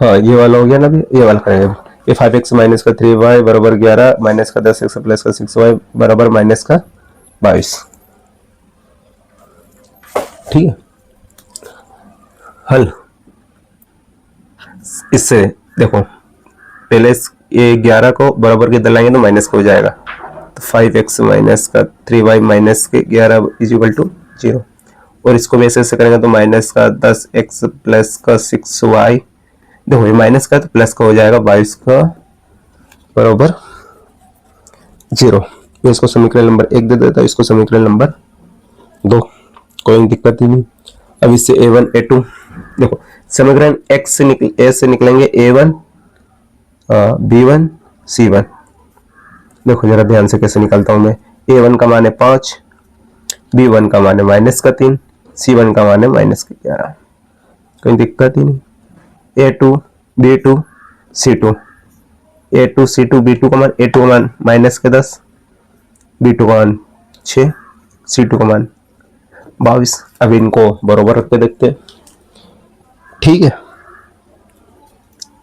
हाँ ये वाला हो गया ना, अभी ये वाला करेंगे। ये 5x माइनस का 3y बराबर 11 माइनस का 10x प्लस का 6y बराबर माइनस का 22। ठीक है, हल इससे देखो पहले ये 11 को बराबर के इधर लाएंगे तो माइनस का हो जाएगा, तो 5x माइनस का 3y माइनस के 11 इज इक्वल टू 0। और इसको भी ऐसे करेंगे तो माइनस का 10x प्लस का 6y, देखो ये माइनस का तो प्लस का हो जाएगा 22 का बराबर 0। मैं इसको समीकरण नंबर 1 दे देता हूँ, इसको समीकरण नंबर 2, कोई दिक्कत ही नहीं। अब इससे a1 a2, देखो समीकरण x से a से निकलेंगे a1 b1 c1। देखो जरा ध्यान से कैसे निकालता हूं मैं। a1 का मान है 5, b1 का मान है माइनस का 3, c1 का मान है माइनस का 11, कोई दिक्कत ही नहीं। a2 b2 c2, a2 c2 b2 का मान, a2 का मान माइनस का 10, b2 का मान 6, c2 का मान 22। अब इनको बराबर रख के देखते हैं। ठीक है,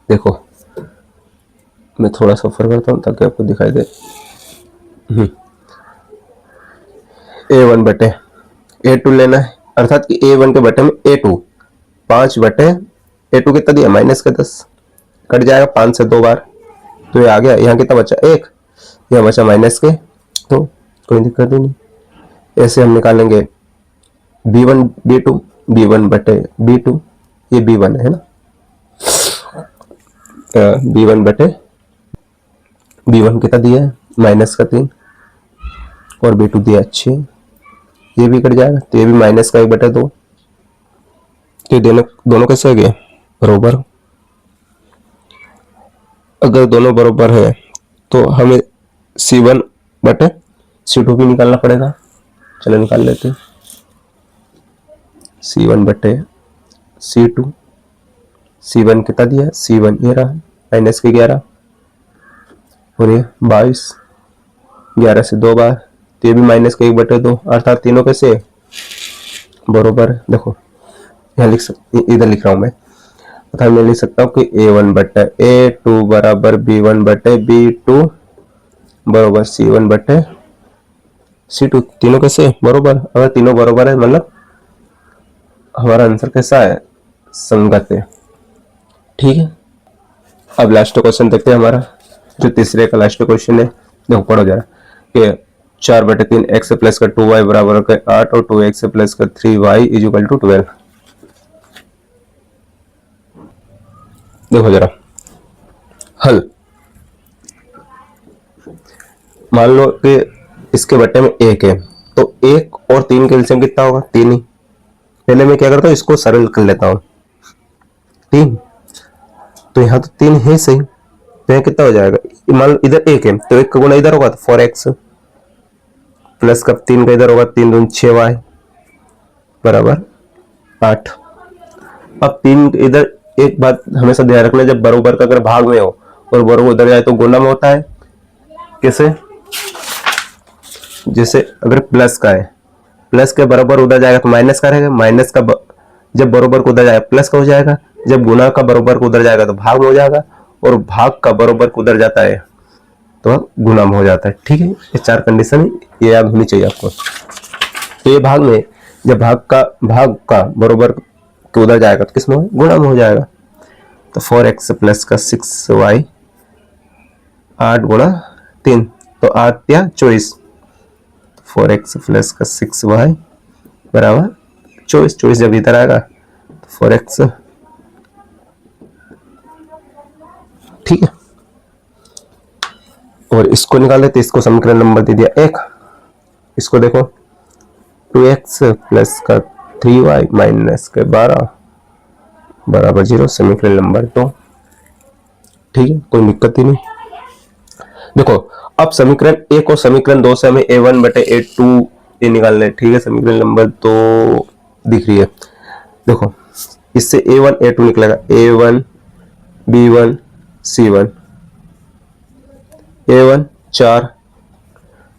देखो मैं थोड़ा सा ऊपर करता हूं ताकि आपको दिखाई दे। a1 बटे a2 लेना है, अर्थात कि a1 के बटे में a2 5 बटे a2 कितना दिया, माइनस का 10, कट जाएगा 5 से 2 बार, तो ये आ गया। यहाँ कितना बचा 1, यहाँ बचा माइनस के, तो कोई दिक्कत ही नहीं। ऐसे हम निकालेंगे b1 b2 b1 बटे b2, ये b1 है ना, b1 बटे b1 कितना दिया है, माइनस का 3, और b2 दिया 6, ये भी कट जाएगा, तो ये भी माइनस का 1 बटे 2। तो दोनों कैसे हो गए, बराबर। अगर दोनों बराबर है तो हमें c1 बटे c2 भी निकालना पड़ेगा। चलो निकाल लेते हैं, c1 बटे c2, c1 कितना दिया है, c1 ये रहा माइनस के 11, और ये 22, 11 से 2 बार, तो ये भी माइनस का 1 बटे 2, अर्थात तीनों कैसे बराबर। देखो यहाँ लिख सकते, इधर लिख रहा हूं मैं, अर्थात मैं लिख सकता हूँ कि a1 बटे a2 बराबर b1 बटे b2 बराबर c1 बटे c2, तीनों कैसे बराबर। अगर तीनों बराबर है मतलब हमारा आंसर कैसा है, संगत है। ठीक है, अब लास्ट क्वेश्चन देखते हैं हमारा, जो तीसरे का लास्ट क्वेश्चन है। देखो पढ़ो जरा कि 4 बटे 3 एक्स प्लस का 2y बराबर का 8 और 2x प्लस का 3y इज इक्वल टू 12। देखो जरा हल, मान लो कि इसके बटे में 1 है, तो 1 और 3 का एलसीएम कितना होगा, 3 ही। पहले मैं क्या करता हूँ, इसको सरल कर लेता हूँ, 3, तो यहाँ तो 3 है सही, तो यहाँ कितना हो जाएगा, मान लो इधर 1 है तो 1 का गुना इधर होगा तो 4x प्लस का 3 का इधर होगा 3 दूनी 6y बराबर 8। अब 3 इधर, एक बात हमेशा ध्यान रखना, जब बराबर का अगर भाग में हो और बराबर उधर जाए तो गुना में होता है। कैसे, जैसे अगर प्लस का है, प्लस के बराबर उधर जाएगा तो माइनस का रहेगा, माइनस का जब बराबर को उधर जाएगा प्लस का हो जाएगा, जब गुना का बराबर को उधर जाएगा तो भाग में हो जाएगा, और भाग का बराबर को उधर जाता है तो गुना में हो जाता है। ठीक है, ये 4 कंडीशन ये याद होनी चाहिए आपको। तो ये भाग में, जब भाग का बराबर के उधर जाएगा तो किस में, गुना में हो जाएगा। तो 4x प्लस का 6y 8 गुणा 3, तो 8 या 24, 4x प्लस का 6y बराबर 24, 24 जब इधर आएगा तो 4x। ठीक है, और इसको निकाल लेते, इसको समीकरण नंबर दे दिया 1। इसको देखो 2x प्लस का 3y माइनस के 12 बराबर 0, समीकरण नंबर 2। ठीक है, कोई दिक्कत ही नहीं। देखो अब समीकरण 1 और समीकरण 2 से हमें a1 बटे a2 ये निकालना है। ठीक है, समीकरण नंबर 2 दिख रही है। देखो इससे a1 a2 निकलेगा, a1 b1 c1, a1 4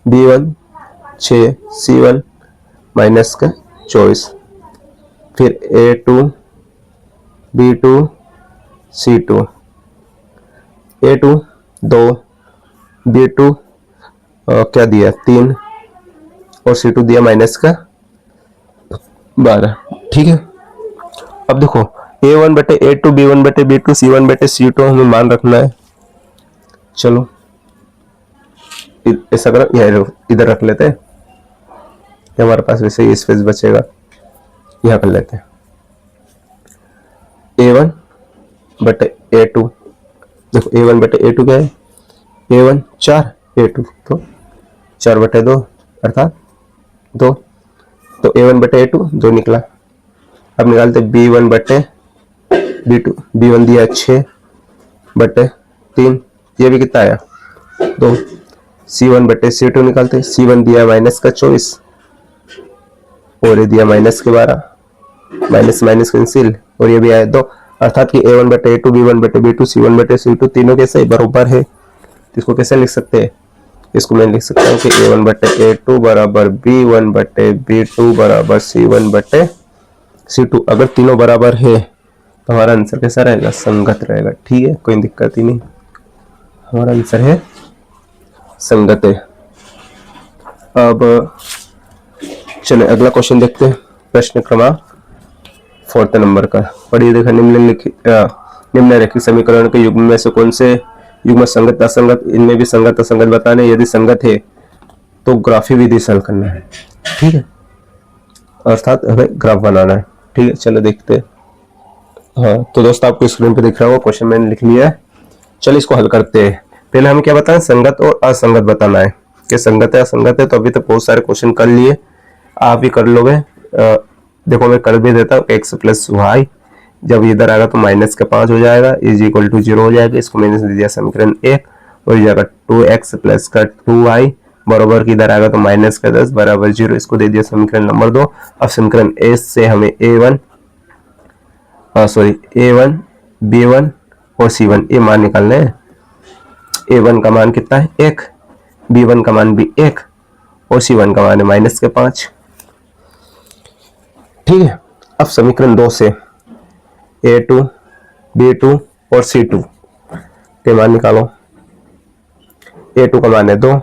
b1 6 c1 minus का 24, फिर a2 b2 c2, a2 2 b2 क्या दिया 3 और c2 दिया माइनस का 12। ठीक है, अब देखो a1 बटे a2 b1 बटे b2 c1 बटे c2 हमें मान रखना है। चलो ऐसा करो, इधर रख लेते हैं, हमारे पास वैसे ही स्पेस बचेगा, यहाँ कर लेते हैं। a1 बटे a2, देखो a1 बटे a2 क्या है, a1 4 a2 तो 4 बटे 2 अर्थात 2, तो a1 बटे a2 2 निकला। अब निकालते b1 बटे b2, b1 दिया 6 बटे 3, ये भी कितना आया 2, c1 बटे c2 निकालते, c1 दिया माइनस का 24 और ये दिया माइनस के 12, माइनस माइनस कैंसिल और ये भी आया 2, अर्थात कि a1 बटे a2 b1 बटे b2 c1 बटे c2 तीनों कैसे बराबर है। इसको कैसे लिख सकते हैं, इसको मैं लिख सकता हूँ कि a1 बटे a2 बराबर b1 बटे b2 बराबर c1 बटे c2। अगर तीनों बराबर है तो हमारा आंसर कैसा रहेगा, संगत रहेगा। ठीक है, कोई दिक्कत ही नहीं, हमारा आंसर है संगत है। अब चलिए अगला क्वेश्चन देखते हैं, प्रश्न क्रमांक 4 नंबर का। पढ़िए, देखा निम्नलिखित समीकरण के युग्म में से कौन से युग्म संगत असंगत, इनमें भी संगत असंगत बताने, यदि संगत है तो ग्राफी विधि से हल करना है। ठीक है, अर्थात हमें ग्राफ बनाना है। ठीक है, चलो देखते हैं। हाँ तो दोस्तों आपको स्क्रीन पे दिख रहा होगा, क्वेश्चन मैंने लिख लिया है। चलो इसको हल करते हैं। पहले हमें क्या बताएं, संगत और असंगत बताना है कि संगत है असंगत है। तो अभी तो बहुत सारे क्वेश्चन कर लिए, आप भी कर लोगे। देखो मैं कर भी देता हूँ, एक्स प्लस वाई जब इधर आएगा तो माइनस का 5 हो जाएगा, इज इक्वल टू 0 हो जाएगा। इसको मैंने दे दिया समीकरण 1 और जाएगा 2x प्लस का 2y बराबर की इधर आएगा तो माइनस का 10 बराबर 0, इसको दे दिया समीकरण नंबर 2। अब समीकरण ए से हमें a1 b1 और c1 ये मान निकालना है। a1 का मान कितना है 1, b1 का मान भी 1 और c1 का मान है माइनस के 5। ठीक है, अब समीकरण 2 से a2 b2 और c2 के मान निकालो। a2 का मान है 2,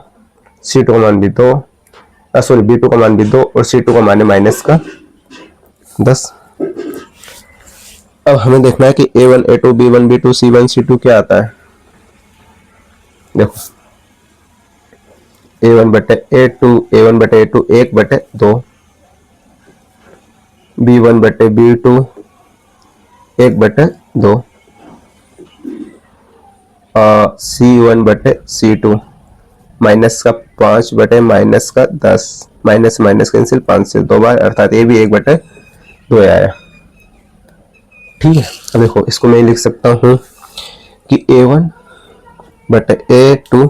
c2 का मान भी 2, b2 का मान भी 2 और c2 का मान है माइनस का 10। अब हमें देखना है कि a1 a2 b1 b2 c1 c2 क्या आता है। देखो a1 बटे a2 1 बटे 2, b1 बटे b2 1 बटे 2, c1 बटे c2 माइनस का 5 बटे माइनस का 10, माइनस माइनस कैंसिल 5 से 2 बार, अर्थात ये भी 1 बटे 2 आया। ठीक है, अब देखो इसको मैं लिख सकता हूँ कि a1 बटे a2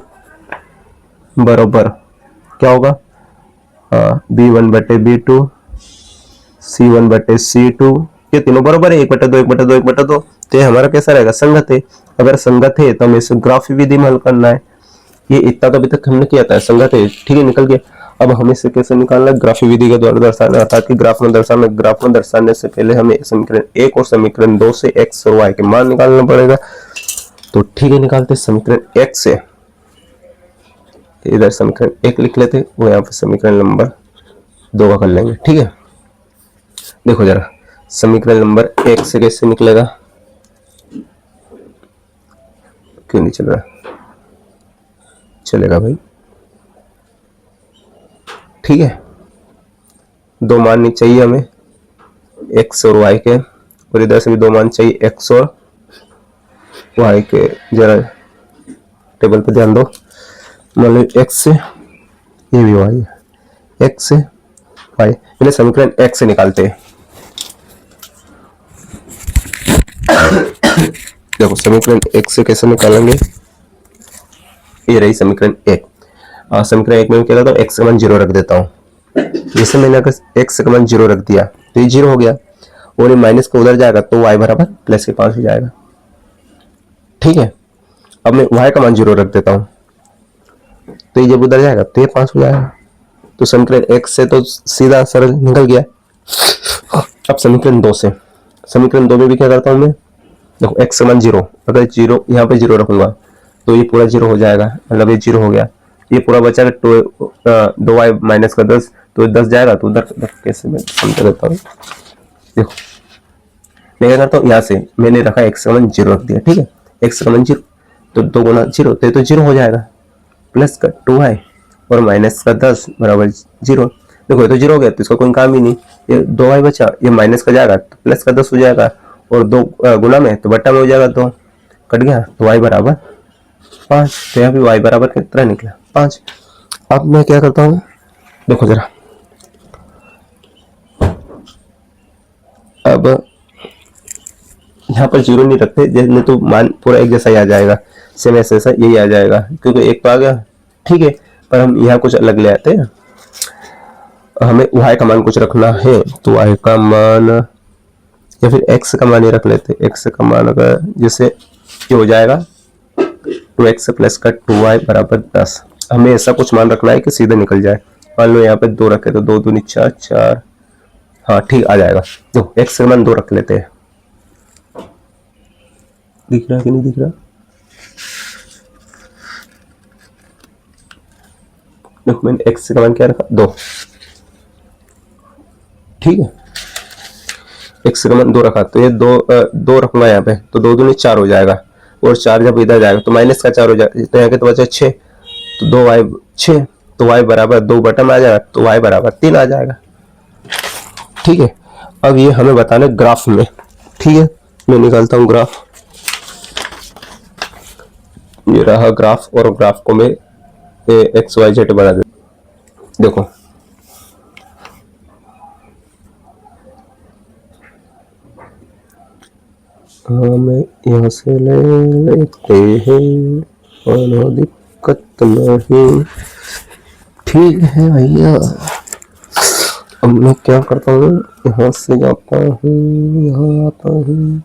बराबर क्या होगा, b1 बटे b2 c1 बटे c2, ये तीनों बराबर है 1 बटे 2 1 बटे 2 1 बटे 2, तो ये हमारा कैसा रहेगा, संगत है। अगर संगत है तो हमें इसे ग्राफी विधि में हल करना है। ये इतना तो अभी तक हमने किया था, संगत है। ठीक है, निकल गया। अब हमें इसे कैसे निकालना है, ग्राफी विधि के द्वारा दर्शाना, अर्थात कि ग्राफ में दर्शाने से पहले हमें समीकरण 1 और समीकरण 2 से x और y के मान निकालना पड़ेगा। तो ठीक है, निकालते समीकरण 1 से, इधर समीकरण 1 लिख लेते, वो यहाँ पे समीकरण नंबर 2 का कर लेंगे। ठीक है, देखो जरा समीकरण नंबर 1 से कैसे निकलेगा, क्यों नहीं चल रहा, चलेगा भाई। ठीक है, 2 मान चाहिए हमें x और y के, और इधर से भी 2 मान चाहिए x और y के। जरा टेबल पे ध्यान दो, मान लो x से ये भी y है, x से y, पहले समीकरण x से निकालते हैं। देखो समीकरण 1 से कैसे निकालेंगे, ये रही समीकरण 1। समीकरण 1 में क्या करता हूँ, x का मान 0 रख देता हूँ, जैसे मैंने अगर x का मान 0 रख दिया तो ये 0 हो गया, और ये माइनस को उधर जाएगा तो y बराबर प्लस के 5 हो जाएगा। ठीक है, अब मैं y का मान 0 रख देता हूँ तो ये जब उधर जाएगा तो ये 5 हो जाएगा। तो समीकरण 1 से तो सीधा सरल निकल गया। अब समीकरण 2 से, समीकरण 2 में भी क्या करता हूँ मैं, देखो x का मान 0, अगर 0 यहाँ पे 0 रखूंगा तो ये पूरा 0 हो जाएगा, मतलब ये 0 हो गया। ये पूरा बचा 2y माइनस का 10, तो 10 जाएगा तो उधर कैसे मैं समझा देता हूँ। देखो मैं क्या करता हूँ, यहाँ से मैंने रखा x का मान 0 रख दिया। ठीक है, x का मान 0 तो 2 गुना 0 तो 0 हो जाएगा, प्लस का 2y और माइनस का 10 बराबर 0। देखो ये तो 0 हो गया तो इसका कोई काम ही नहीं, ये 2y बचा, ये माइनस का जाएगा तो प्लस का 10 हो जाएगा, और 2 गुना में तो बट्टा में हो जाएगा, 2 कट गया तो y बराबर 5। तो यहाँ पे y बराबर कितना निकला 5। अब मैं क्या करता हूँ, देखो जरा, अब यहाँ पर 0 नहीं रखते, जैसे तो मान पूरा एक जैसा ही आ जाएगा, सेम ऐसा यही आ जाएगा क्योंकि एक तो आ गया। ठीक है, पर हम यहाँ कुछ अलग ले आते हैं, हमें y का मान कुछ रखना है तो y का मान, या फिर x का मान ही रख लेते। x का मान अगर जैसे ये हो जाएगा 2x प्लस का 2y बराबर 10। हमें ऐसा कुछ मान रखना है कि सीधे निकल जाए। मान लो यहाँ पे 2 रखे तो 2 दूनी 4, 4, हाँ ठीक आ जाएगा। तो x का मान 2 रख लेते हैं, दिख रहा है कि नहीं दिख रहा। देखो मैंने x का मान क्या रखा 2। ठीक है, x का मान 2 रखा तो ये 2 रखूंगा यहाँ पे तो 2 दूनी 4 हो जाएगा, और 4 जब इधर जाएगा तो माइनस का 4 हो जाएगा, तो यहाँ के तो बचा 6, तो 2y 6 तो y बराबर 2 बटन आ जाएगा तो y बराबर 3 आ जाएगा। ठीक है, अब ये हमें बताना है ग्राफ में। ठीक है, मैं निकालता हूँ ग्राफ, ये रहा ग्राफ, और ग्राफ को मैं एक्स वाई जेड बना देता। देखो हमें यहाँ से ले लेते हैं और दिक्कत नहीं। ठीक है भैया, अब मैं क्या करता हूँ, यहाँ से जाता हूँ, यहाँ आता हूँ।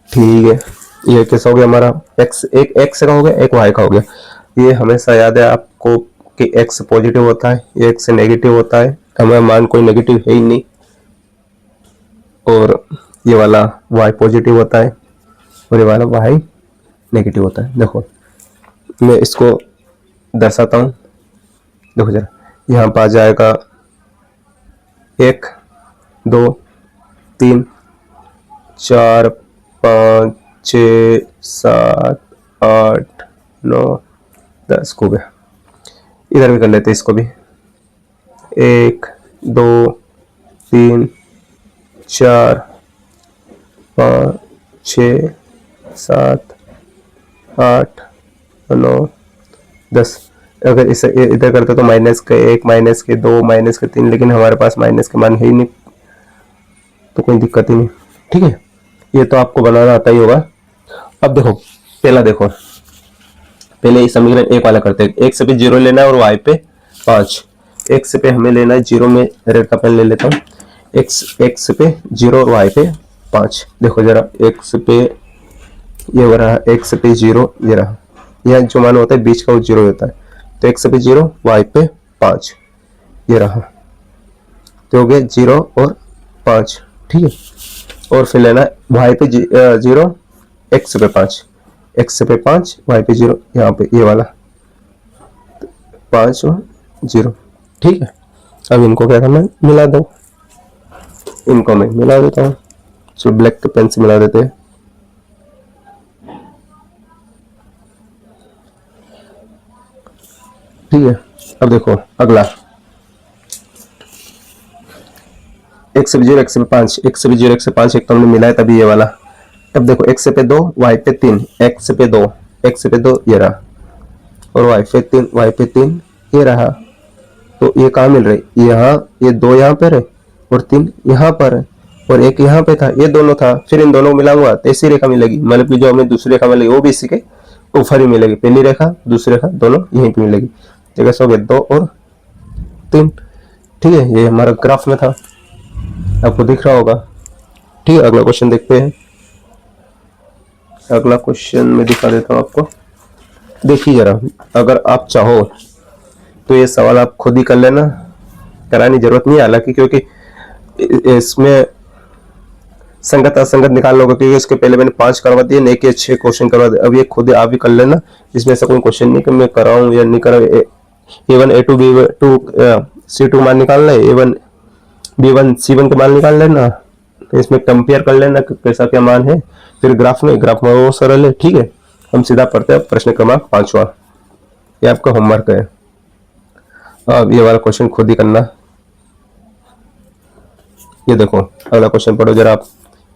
ठीक है, ये कैसा हो गया हमारा x, एक x का हो गया, एक y का हो गया। ये हमेशा याद है आपको कि x पॉजिटिव होता है, ये x नेगेटिव होता है, हमारा मान कोई नेगेटिव है ही नहीं, और ये वाला y पॉजिटिव होता है और ये वाला y नेगेटिव होता है। देखो मैं इसको दर्शाता हूँ, देखो जरा, यहाँ पर आ जाएगा 1 2 3 4 5 6 7 8 9 10 हो गया। इधर भी कर लेते इसको भी, 1 2 3 4 5 6 7 8 9 10। अगर इसे इधर करते तो माइनस के 1 माइनस के 2 माइनस के 3, लेकिन हमारे पास माइनस के मान है ही नहीं तो कोई दिक्कत ही नहीं। ठीक है, ये तो आपको बनाना आता ही होगा। अब देखो पहला, देखो पहले इस समीकरण एक वाला करते हैं, x पे 0 लेना है और y पे 5। x पे हमें लेना है 0, में रेड का पेन ले लेता हूँ, x पे 0 और y पे 5। देखो जरा, x पे ये हो रहा, x पे 0 ये रहा, यह जो मान होता है बीच का वो 0 होता है, तो x पे 0 y पे 5 ये रहा, तो हो गया 0 और 5। ठीक है, और फिर लेना y पे 0 x पे 5, x पे 5 y पे 0, यहाँ पे ये वाला 5 और 0। ठीक है, अब इनको क्या करना है, मिला दो, इनको मैं मिला देता हूँ, चलो ब्लैक के पेन से मिला देते हैं। ठीक है, अब देखो अगला, x पे 0 x पे 5, x पे 0 x पे 5 एक तो हमने मिला है तभी ये वाला। तब देखो x पे 2 y पे 3, x पे 2 x पे 2 ये रहा, और y पे 3 y पे 3 ये रहा। तो ये कहाँ मिल रही, यहाँ ये 2 यहाँ पर है और 3 यहाँ पर है, और एक यहाँ पे था, ये दोनों था, फिर इन दोनों को मिला हुआ तो ऐसी रेखा मिलेगी, मतलब कि जो हमें दूसरी रेखा मिलेगी वो भी इसी के ऊपर ही मिलेगी, पहली रेखा दूसरी रेखा दोनों यहीं पे मिलेगी। जगह से हो गए 2 और 3। ठीक है, ये हमारा ग्राफ में था, आपको दिख रहा होगा। ठीक है, अगला क्वेश्चन देखते हैं। अगला क्वेश्चन मैं दिखा देता हूँ आपको। देखिए जरा, अगर आप चाहो तो ये सवाल आप खुद ही कर लेना, कराने की जरूरत नहीं है हालांकि, क्योंकि इसमें संगत असंगत निकाल लोगे, क्योंकि इसके पहले मैंने 5 करवा दिए, नहीं कि 6 क्वेश्चन करवा दिए। अब ये खुद आप भी कर लेना, इसमें ऐसा कोई क्वेश्चन नहीं कि मैं कराऊं या नहीं कराऊं। A1 A2 B2 C2 मान निकालना है, A1 B1 C1 के मान निकाल लेना, तो इसमें कंपेयर कर लेना कि कैसा क्या मान है। फिर ग्राफ में वो सरल है। ठीक है, हम सीधा पढ़ते हैं प्रश्न क्रमांक 5वां। ये आपका होमवर्क है, अब ये वाला क्वेश्चन खुद ही करना। ये देखो, अगला क्वेश्चन पढ़ो जरा आप।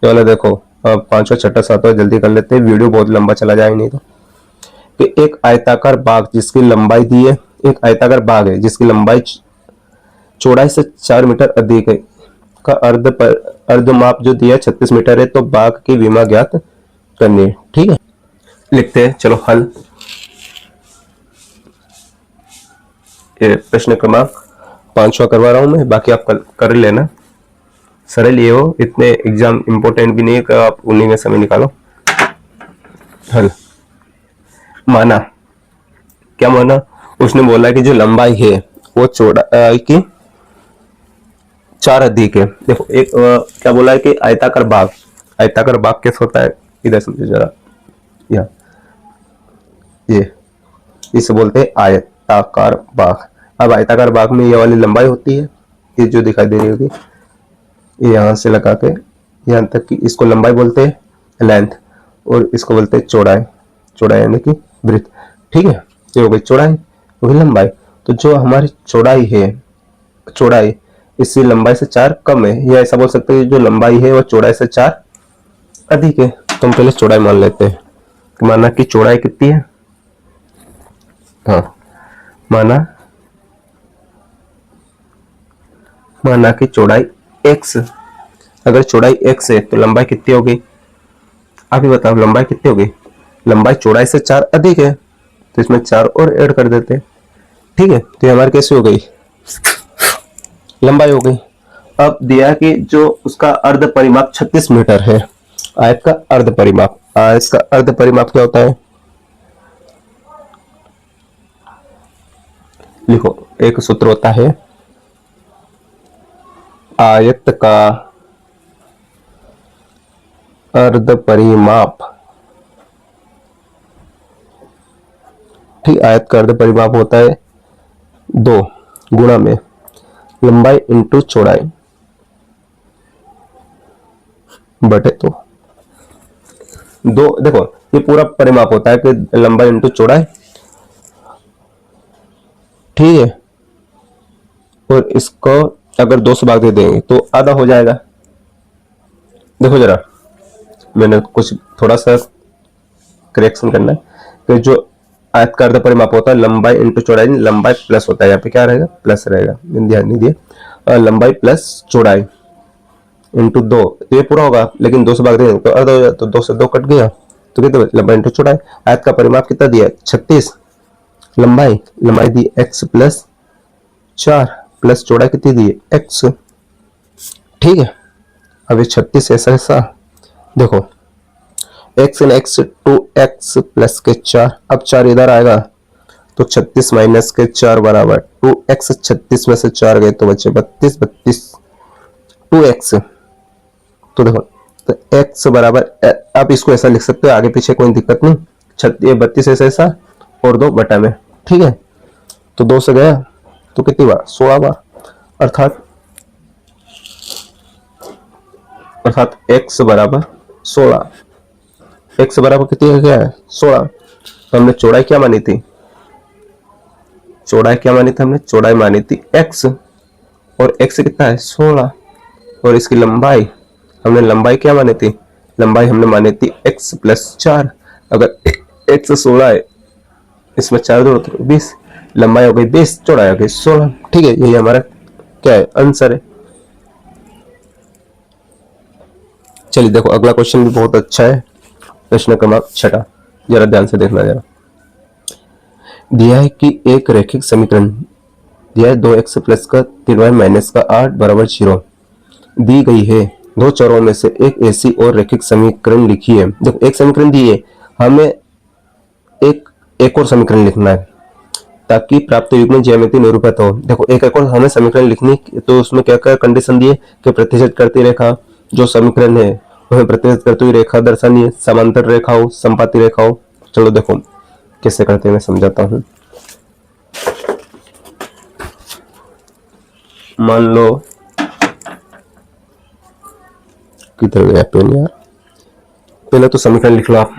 ये वाला देखो, अब 5वां 6वां 7वां जल्दी कर लेते हैं, वीडियो बहुत लंबा चला जाएगा नहीं तो। कि एक आयताकार बाग जिसकी लंबाई दी है, एक आयताकार बाग है जिसकी लंबाई चौड़ाई से 4 मीटर अधिक है, का अर्ध माप जो दिया 36 मीटर है, तो बाग की विमा ज्ञात करनी है। ठीक है, लिखते हैं, चलो हल। ये प्रश्न क्रमांक 5वां करवा रहा हूं मैं, बाकी आप कर लेना। सरल ये हो, इतने एग्जाम इंपॉर्टेंट भी नहीं है कि आप उन्हीं में समय निकालो। हल। माना, क्या माना? उसने बोला कि जो लंबाई है वो चौड़ाई की 4 अधिक है। देखो एक क्या बोला है कि आयताकार बाग, आयताकार बाग कैसे होता है, इधर समझो जरा, यहाँ ये इसे बोलते हैं आयताकार बाग। अब आयताकार बाग में ये वाली लंबाई होती है, ये जो दिखाई दे रही होगी, ये यहाँ से लगा के यहाँ तक की, इसको लंबाई बोलते हैं लेंथ, और इसको बोलते हैं चौड़ाई, चौड़ाई यानी कि ब्रेथ। ठीक है, ये हो गई चौड़ाई, हो गई लंबाई। तो जो हमारी चौड़ाई है, चौड़ाई इससे लंबाई से 4 कम है, या ऐसा बोल सकते हैं जो लंबाई है वो चौड़ाई से 4 अधिक है। तो हम पहले चौड़ाई मान लेते हैं। तो माना कि चौड़ाई कितनी है, हाँ माना कि चौड़ाई x, अगर चौड़ाई x है तो लंबाई कितनी होगी, आप ही बताओ लंबाई कितनी होगी। लंबाई चौड़ाई से 4 अधिक है, तो इसमें 4 और ऐड कर देते हैं। ठीक है, तो ये हमारी कैसे हो गई, लंबाई हो गई। अब दिया कि जो उसका अर्ध परिमाप 36 मीटर है, आयत का अर्ध परिमाप, आयत का अर्ध परिमाप क्या होता है, लिखो, एक सूत्र होता है आयत का अर्ध परिमाप। ठीक, आयत का अर्ध परिमाप होता है 2 गुणा में लंबाई इंटू चौड़ाई बटे 2। देखो ये पूरा परिमाप होता है कि लंबाई इंटू चौड़ाई। ठीक है, और इसको अगर 2 से भाग दे देंगे तो आधा हो जाएगा। देखो जरा, मैंने कुछ थोड़ा सा करेक्शन करना है कि जो आयत का अर्ध परिमाप होता है लंबाई इंटू चौड़ाई, लंबाई प्लस होता है, यहाँ पे क्या रहेगा, प्लस रहेगा, ध्यान नहीं दिए, लंबाई प्लस चौड़ाई इंटू 2, तो ये पूरा होगा, लेकिन 2 से भाग देंगे तो आधा हो जाएगा, तो 2 से 2 कट गया, तो कितना लंबाई इंटू चौड़ाई। आयत का परिमाप कितना दिया, 36, लंबाई दी x प्लस 4 प्लस चौड़ाई कितनी दी है, x। ठीक है, अब ये 36 ऐसा देखो, x इन x 2x प्लस के 4, अब 4 इधर आएगा तो 36 माइनस के 4 बराबर 2x, 36 में से 4 गए तो बचे 32 2x। तो देखो, तो x बराबर, आप इसको ऐसा लिख सकते हो, आगे पीछे कोई दिक्कत नहीं, 32 ऐसा और 2 बटा में। ठीक है, तो 2 से गया तो कितनी बार, 16 बार, अर्थात x बराबर 16, x बराबर कितनी क्या है, 16। तो हमने चौड़ाई क्या मानी थी, हमने चौड़ाई मानी थी x, और x कितना है 16, और इसकी लंबाई हमने लंबाई क्या मानी थी, लंबाई हमने मानी थी x प्लस 4। अगर x 16 है, इसमें 4 जोड़ो तो 20, लंबाई हो गई 20, चौड़ाई हो गई 16। ठीक है, यही हमारा क्या है, आंसर है। चलिए देखो, अगला क्वेश्चन भी बहुत अच्छा है, प्रश्न क्रमांक 6, जरा ध्यान से देखना जरा। दिया है कि एक रैखिक समीकरण दिया है 2x प्लस का 3y माइनस का 8 बराबर 0 दी गई है। दो चरों में से एक ऐसी और रैखिक समीकरण लिखी है। देखो एक समीकरण दी है, हमें एक और समीकरण लिखना है ताकि प्राप्त युग्म ज्यामिति निरूपित हो। देखो एक और हमें समीकरण लिखनी, तो उसमें क्या क्या कंडीशन दी है कि प्रतिच्छेद करती रेखा जो समीकरण है वह प्रतिच्छेद करती हुई रेखा दर्शानी है, समांतर रेखा हो, संपाती रेखा हो। चलो देखो कैसे करते हैं, मैं समझाता हूँ। मान लो किधर गया पेन यार, पहले तो समीकरण लिख लो आप।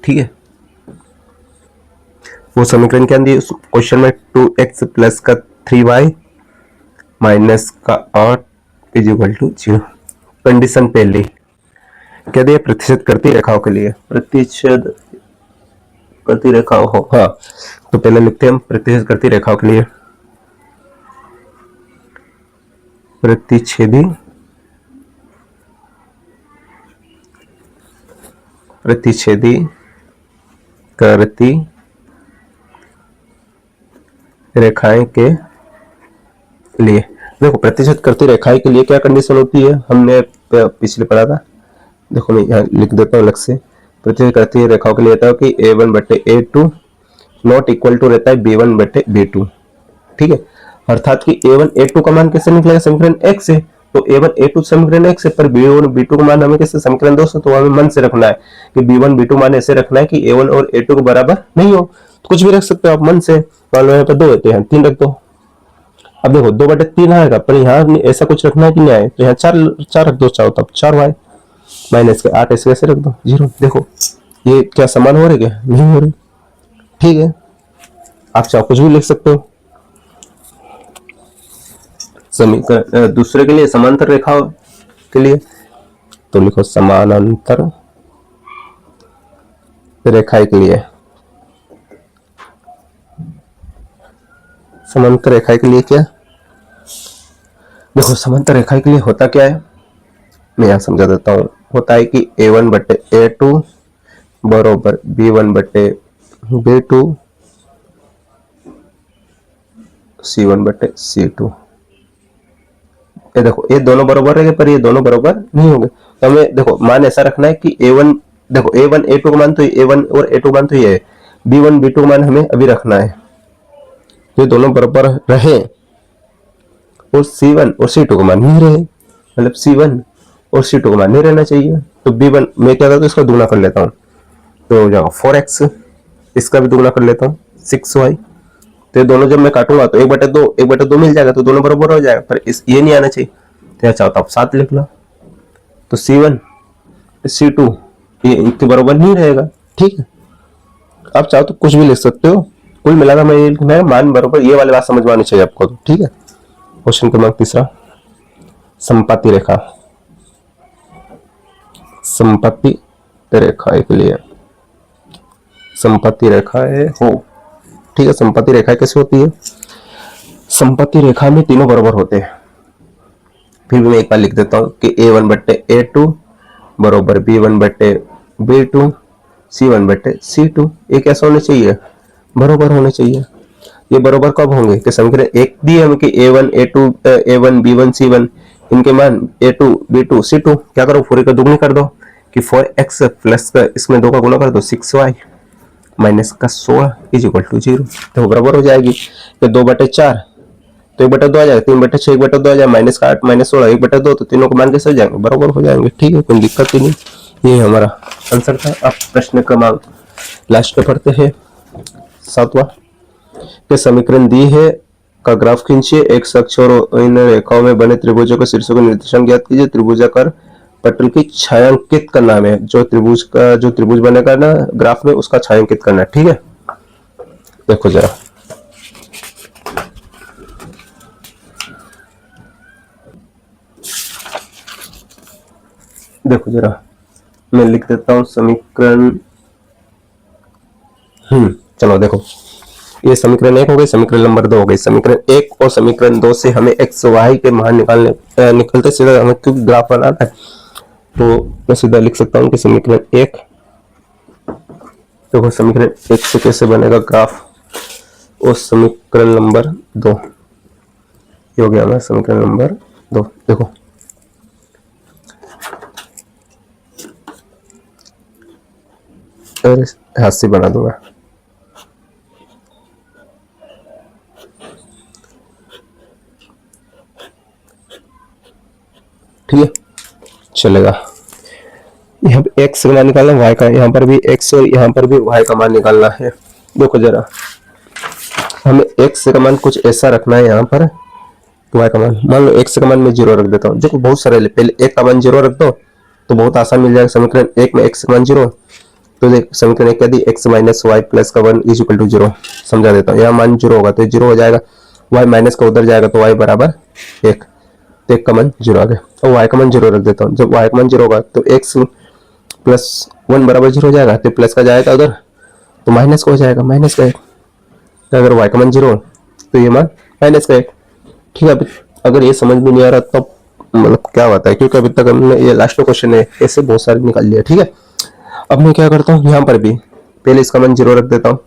ठीक है, वो समीकरण क्या दिए क्वेश्चन में, 2x प्लस का 3y माइनस का 8 इज इक्वल टू 0। कंडीशन पहली क्या दिए, प्रतिच्छेद करती रेखाओं के लिए, प्रतिच्छेद करती रेखाओं हो। हाँ, तो पहले लिखते हैं हम प्रतिच्छेद करती रेखाओं के लिए, प्रतिच्छेदी करती रेखाएं के लिए। देखो प्रतिच्छेद करती रेखाएं के लिए क्या कंडीशन होती है, हमने पिछले पढ़ा था। देखो मैं यहाँ लिख देता हूँ अलग से। प्रतिच्छेद करती रेखाओं के लिए रहता है कि a1 बटे a2 नॉट इक्वल टू रहता है b1 बटे b2। ठीक है, अर्थात कि a1 a2 का मान कैसे निकलेगा, समीकरण x से, तो a1 a2 समीकरण x है, पर b1 b2 का मान हमें कैसे, समीकरण 2 से, तो हमें मन से रखना है कि b1 b2 मान ऐसे रखना है कि a1 और a2 के बराबर नहीं हो। तो कुछ भी रख सकते हो आप मन से, मान लो यहाँ पर 2 है तो यहाँ 3 रख दो। अब देखो 2 बटे 3 आएगा, पर यहाँ ऐसा कुछ रखना है कि नहीं आए, तो यहाँ 4 रख दो चाहो, तब 4y माइनस के 8 ऐसे कैसे रख दो 0। देखो ये क्या समान हो रहे, क्या नहीं हो रहे। ठीक है, आप चाहो कुछ भी लिख सकते हो। समीकरण दूसरे के लिए, समांतर रेखा के लिए, तो लिखो समानांतर रेखा के लिए, समांतर रेखा के लिए क्या, देखो समांतर रेखा के लिए होता क्या है, मैं यहां समझा देता हूं। होता है कि a1 बटे a2 बराबर b1 बटे b2 c1 बटे c2। ये देखो ये दोनों बराबर रहेंगे, पर ये दोनों बराबर नहीं होंगे, तो हमें देखो मान ऐसा रखना है कि a1, देखो a1 a2 का मान तो a1 और a2 मान तो ये है, b1 b2 का मान हमें अभी रखना है, ये दोनों बराबर रहे, और c1 और c2 का मान नहीं रहे, मतलब c1 और c2 का मान नहीं रहना चाहिए। तो b1 मैं क्या करता हूँ, इसका दुगना कर लेता हूँ, तो हो जाएगा 4x, इसका भी दुगना कर लेता हूँ 6y। तो ये दोनों जब मैं काटूंगा तो 1/2 मिल जाएगा, तो दोनों बराबर हो जाएगा, पर इस ये नहीं आना चाहिए, तो यहाँ चाहता आप 7 लिख लो, तो c1 c2 ये इनके बराबर नहीं रहेगा। ठीक है, आप चाहो तो कुछ भी लिख सकते हो, कुल मिलाकर मैं ये लिखना है मान बराबर, ये वाली बात समझ में आनी चाहिए आपको। तो ठीक है, क्वेश्चन क्रमांक तीसरा, संपाती रेखा, संपत्ति रेखा के लिए, संपत्ति रेखा हो। ठीक है, संपत्ति रेखा कैसे होती है, संपत्ति रेखा में तीनों बराबर होते हैं। फिर भी मैं एक बार लिख देता हूं कि a1 बटे a2 बराबर b1 बटे b2 c1 बटे c2। ये कैसा होने चाहिए, बराबर होने चाहिए। ये बराबर कब होंगे कि समीकरण एक दिए हमें कि a1 a2 a1 b1 c1 इनके मान a2 b2 c2, क्या करो पूरे का दुगनी कर दो कि 4x प्लस का इसमें 2 का गुना कर दो 6y माइनस का 16 इज इक्वल टू 0। तो बराबर हो जाएगी कि 2/4 तो 1/2 आ जाएगा, 3/6 1/2 आ जाएगा, माइनस का 8 माइनस 16 1/2, तो तीनों को मान कैसे हो जाएंगे, बराबर हो जाएंगे। ठीक है, कोई दिक्कत ही नहीं, ये हमारा आंसर था। अब प्रश्न क्रमांक लास्ट में पढ़ते हैं 7वां, के समीकरण दी है का ग्राफ खींचिए, एक अक्ष और इन रेखाओं में बने त्रिभुजों के शीर्षों के निर्देशांक ज्ञात कीजिए, त्रिभुजाकार पटल की छायांकित करना है, जो त्रिभुज बनेगा ना ग्राफ में उसका छायांकित करना है। ठीक है, देखो जरा, देखो जरा मैं लिख देता हूं समीकरण। चलो देखो, ये समीकरण 1 हो गई, समीकरण नंबर 2 हो गई। समीकरण 1 और समीकरण 2 से हमें x y के मान निकलते सीधा हमें क्योंकि ग्राफ बनाना है, तो मैं सीधा लिख सकता हूं कि समीकरण 1 देखो समीकरण 1 से कैसे बनेगा ग्राफ, और समीकरण नंबर 2 ये हो गया हमारा समीकरण नंबर 2। देखो और हाथ से बना दूंगा। ठीक है, चलेगा। यहाँ पे x का मान निकालना, y का, यहाँ पर भी x और यहाँ पर भी y का मान निकालना है। देखो जरा, हमें x का मान कुछ ऐसा रखना है, यहाँ पर y का मान, मान लो x का मान मैं 0 रख देता हूँ। देखो बहुत सारे, पहले एक का मान 0 रख दो तो बहुत आसान मिल जाएगा। समीकरण 1 में x का मान 0, तो देख समीकरण 1 क्या दी, x माइनस वाई प्लस का 1 इज इक्वल टू 0। समझा देता हूँ, यहाँ मान 0 होगा तो 0 हो जाएगा, y माइनस का उधर जाएगा तो y बराबर 1, तो 1 का मान 0 आ गया। और y का मान 0 रख देता हूँ। जब y का मान 0 होगा तो x प्लस 1 बराबर 0 हो जाएगा, तो प्लस का जाएगा उधर तो माइनस का हो जाएगा, माइनस का 1। तो अगर y का मान 0 तो ये मान माइनस का 1। ठीक है, अगर ये समझ में नहीं आ रहा तो मतलब क्या होता है, क्योंकि अभी तक हमने ये लास्ट क्वेश्चन है, ऐसे बहुत सारे निकाल लिया। ठीक है, अब मैं क्या करता हूँ, यहाँ पर भी पहले इसका मान 0 रख देता हूँ।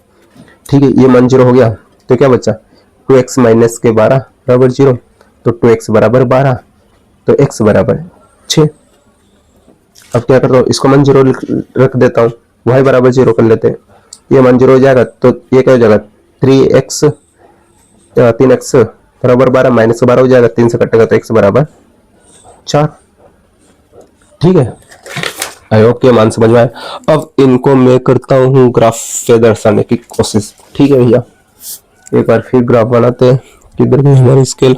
ठीक है, ये मान 0 हो गया तो क्या बचा, 2x माइनस के 12 बराबर 0, तो 2x बराबर 12, तो x बराबर 6। अब क्या करता हूँ, इसको मान 0 रख देता हूँ, y बराबर 0 कर लेते हैं। ये मान 0 हो जाएगा तो ये क्या हो जाएगा, 3x बराबर 12 माइनस का 12 हो जाएगा, 3 से कटेगा तो x बराबर 4। ठीक है, आई होप के मान समझ में आए। अब इनको मैं करता हूँ ग्राफ से दर्शाने की कोशिश। ठीक है भैया, एक बार फिर ग्राफ बनाते हैं। किधर गई हमारी स्केल,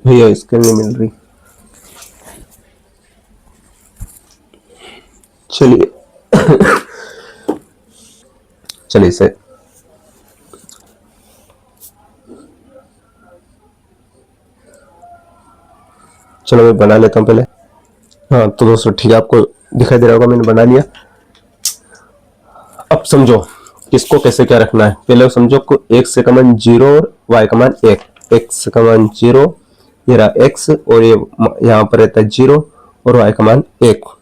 भैया स्केल नहीं मिल रही। चलिए चलिए इसे चलो मैं बना लेता हूँ पहले। हाँ तो दोस्तों ठीक है, आपको दिखाई दे रहा होगा मैंने बना लिया। अब समझो इसको कैसे क्या रखना है। पहले समझो को x का मान 0 और y का मान 1, x का मान 0, ये रहा x, और ये यहाँ पर रहता है 0 और y का मान 1,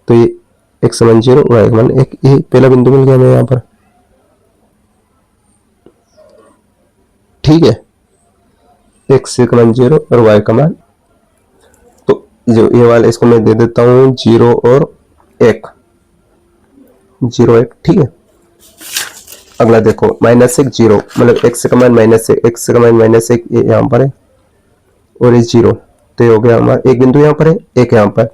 तो ये x का मान 0 y का मान 1, ये पहला बिंदु मिल गया हमें यहाँ पर। ठीक है, x का मान 0 और y का मान, तो जो ये वाला इसको मैं दे देता हूँ 0 और 1, 0 1। ठीक है, अगला देखो -1 0, मतलब x का मान -1, x का मान -1 ये यहाँ पर है और ये 0, तो ये हो गया हमारा एक बिंदु यहाँ पर है, एक यहाँ पर।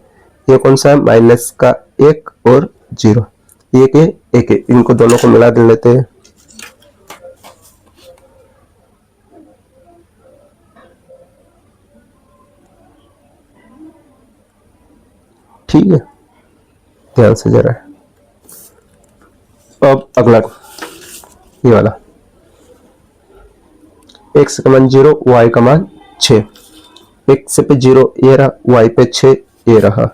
ये कौन सा है, माइनस का 1 और 0, एक है एक है, इनको दोनों को मिला दे लेते हैं। ठीक है, ध्यान से जरा। अब अगला ये वाला, x का मान 0, y का मान 6, x पे 0 ये रहा, y पे 6 ये रहा,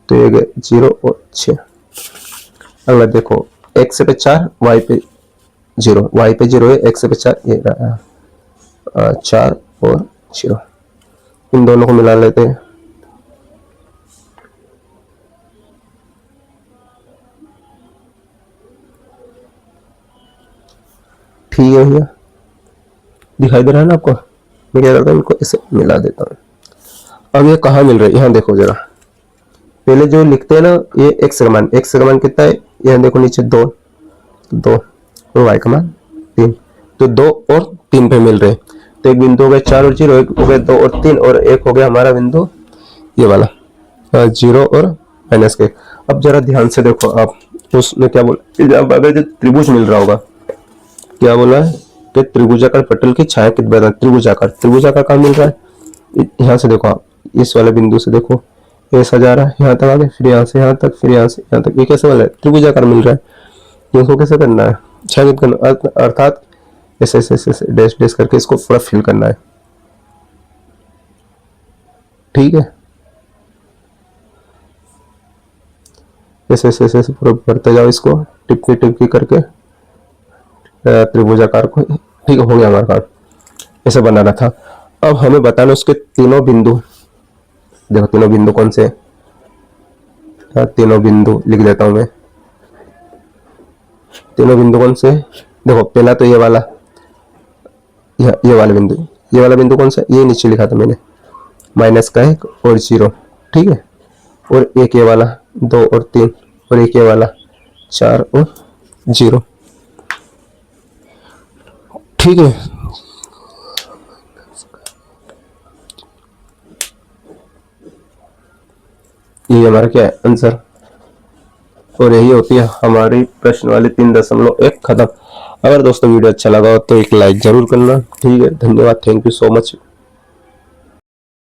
तो ये गए 0 और 6। अगला देखो x पे 4, y पे 0, y पे 0 है, x पे 4 ये रहा, 4 और 0, इन दोनों को मिला लेते हैं। ठीक है भैया, दिखाई दे रहा है ना आपको। मैं क्या करता हूँ, इनको इसे मिला देता हूँ। अब ये कहाँ मिल रहा है, यहाँ देखो जरा, पहले जो लिखते हैं ना, ये x का मान, x का मान कितना है, यहाँ देखो नीचे 2 और y का मान 3, तो 2 और 3 पे मिल रहे हैं। तो एक बिंदु हो गया 4 और 0, एक हो गया 2 और 3, और एक हो गया हमारा बिंदु ये वाला 0 और माइनस के। अब जरा ध्यान से देखो आप, उसमें क्या बोला, अगर जो त्रिभुज मिल रहा होगा, क्या बोला है कि त्रिभुजाकार पटल की छाया कित बना, त्रिभुजाकार, त्रिभुजाकार कहाँ मिल रहा है, यहाँ से देखो आप, इस वाले बिंदु से देखो ऐसा जा रहा है यहाँ तक आगे, फिर यहाँ से यहाँ तक, फिर यहाँ से यहाँ तक, ये कैसे वाला है, त्रिभुजाकार मिल रहा है। इसको कैसे करना है, छायांकित करना, अर्थात ऐसे ऐसे ऐसे डैश डैश करके इसको पूरा फिल करना है। ठीक है, ऐसे ऐसे ऐसे पूरा भरते जाओ इसको, टिपकी टिपकी करके त्रिभुजाकार को। ठीक है, हो गया हमारा काम, ऐसे बनाना था। अब हमें बताना उसके तीनों बिंदु, देखो तीनों बिंदु कौन से, तीनों बिंदु लिख देता हूं मैं। तीनों बिंदु कौन से? देखो पहला तो ये वाला, ये वाला बिंदु, ये वाला बिंदु कौन सा? ये नीचे लिखा था मैंने, माइनस का 1 और 0, ठीक है। और एक ये वाला 2 और 3, और एक ये वाला 4 और 0, ठीक है। ये हमारा क्या है? आंसर। और यही होती है हमारी प्रश्न वाली 3.1 खत्म। अगर दोस्तों वीडियो अच्छा लगा हो तो एक लाइक जरूर करना, ठीक है। धन्यवाद, थैंक यू सो मच।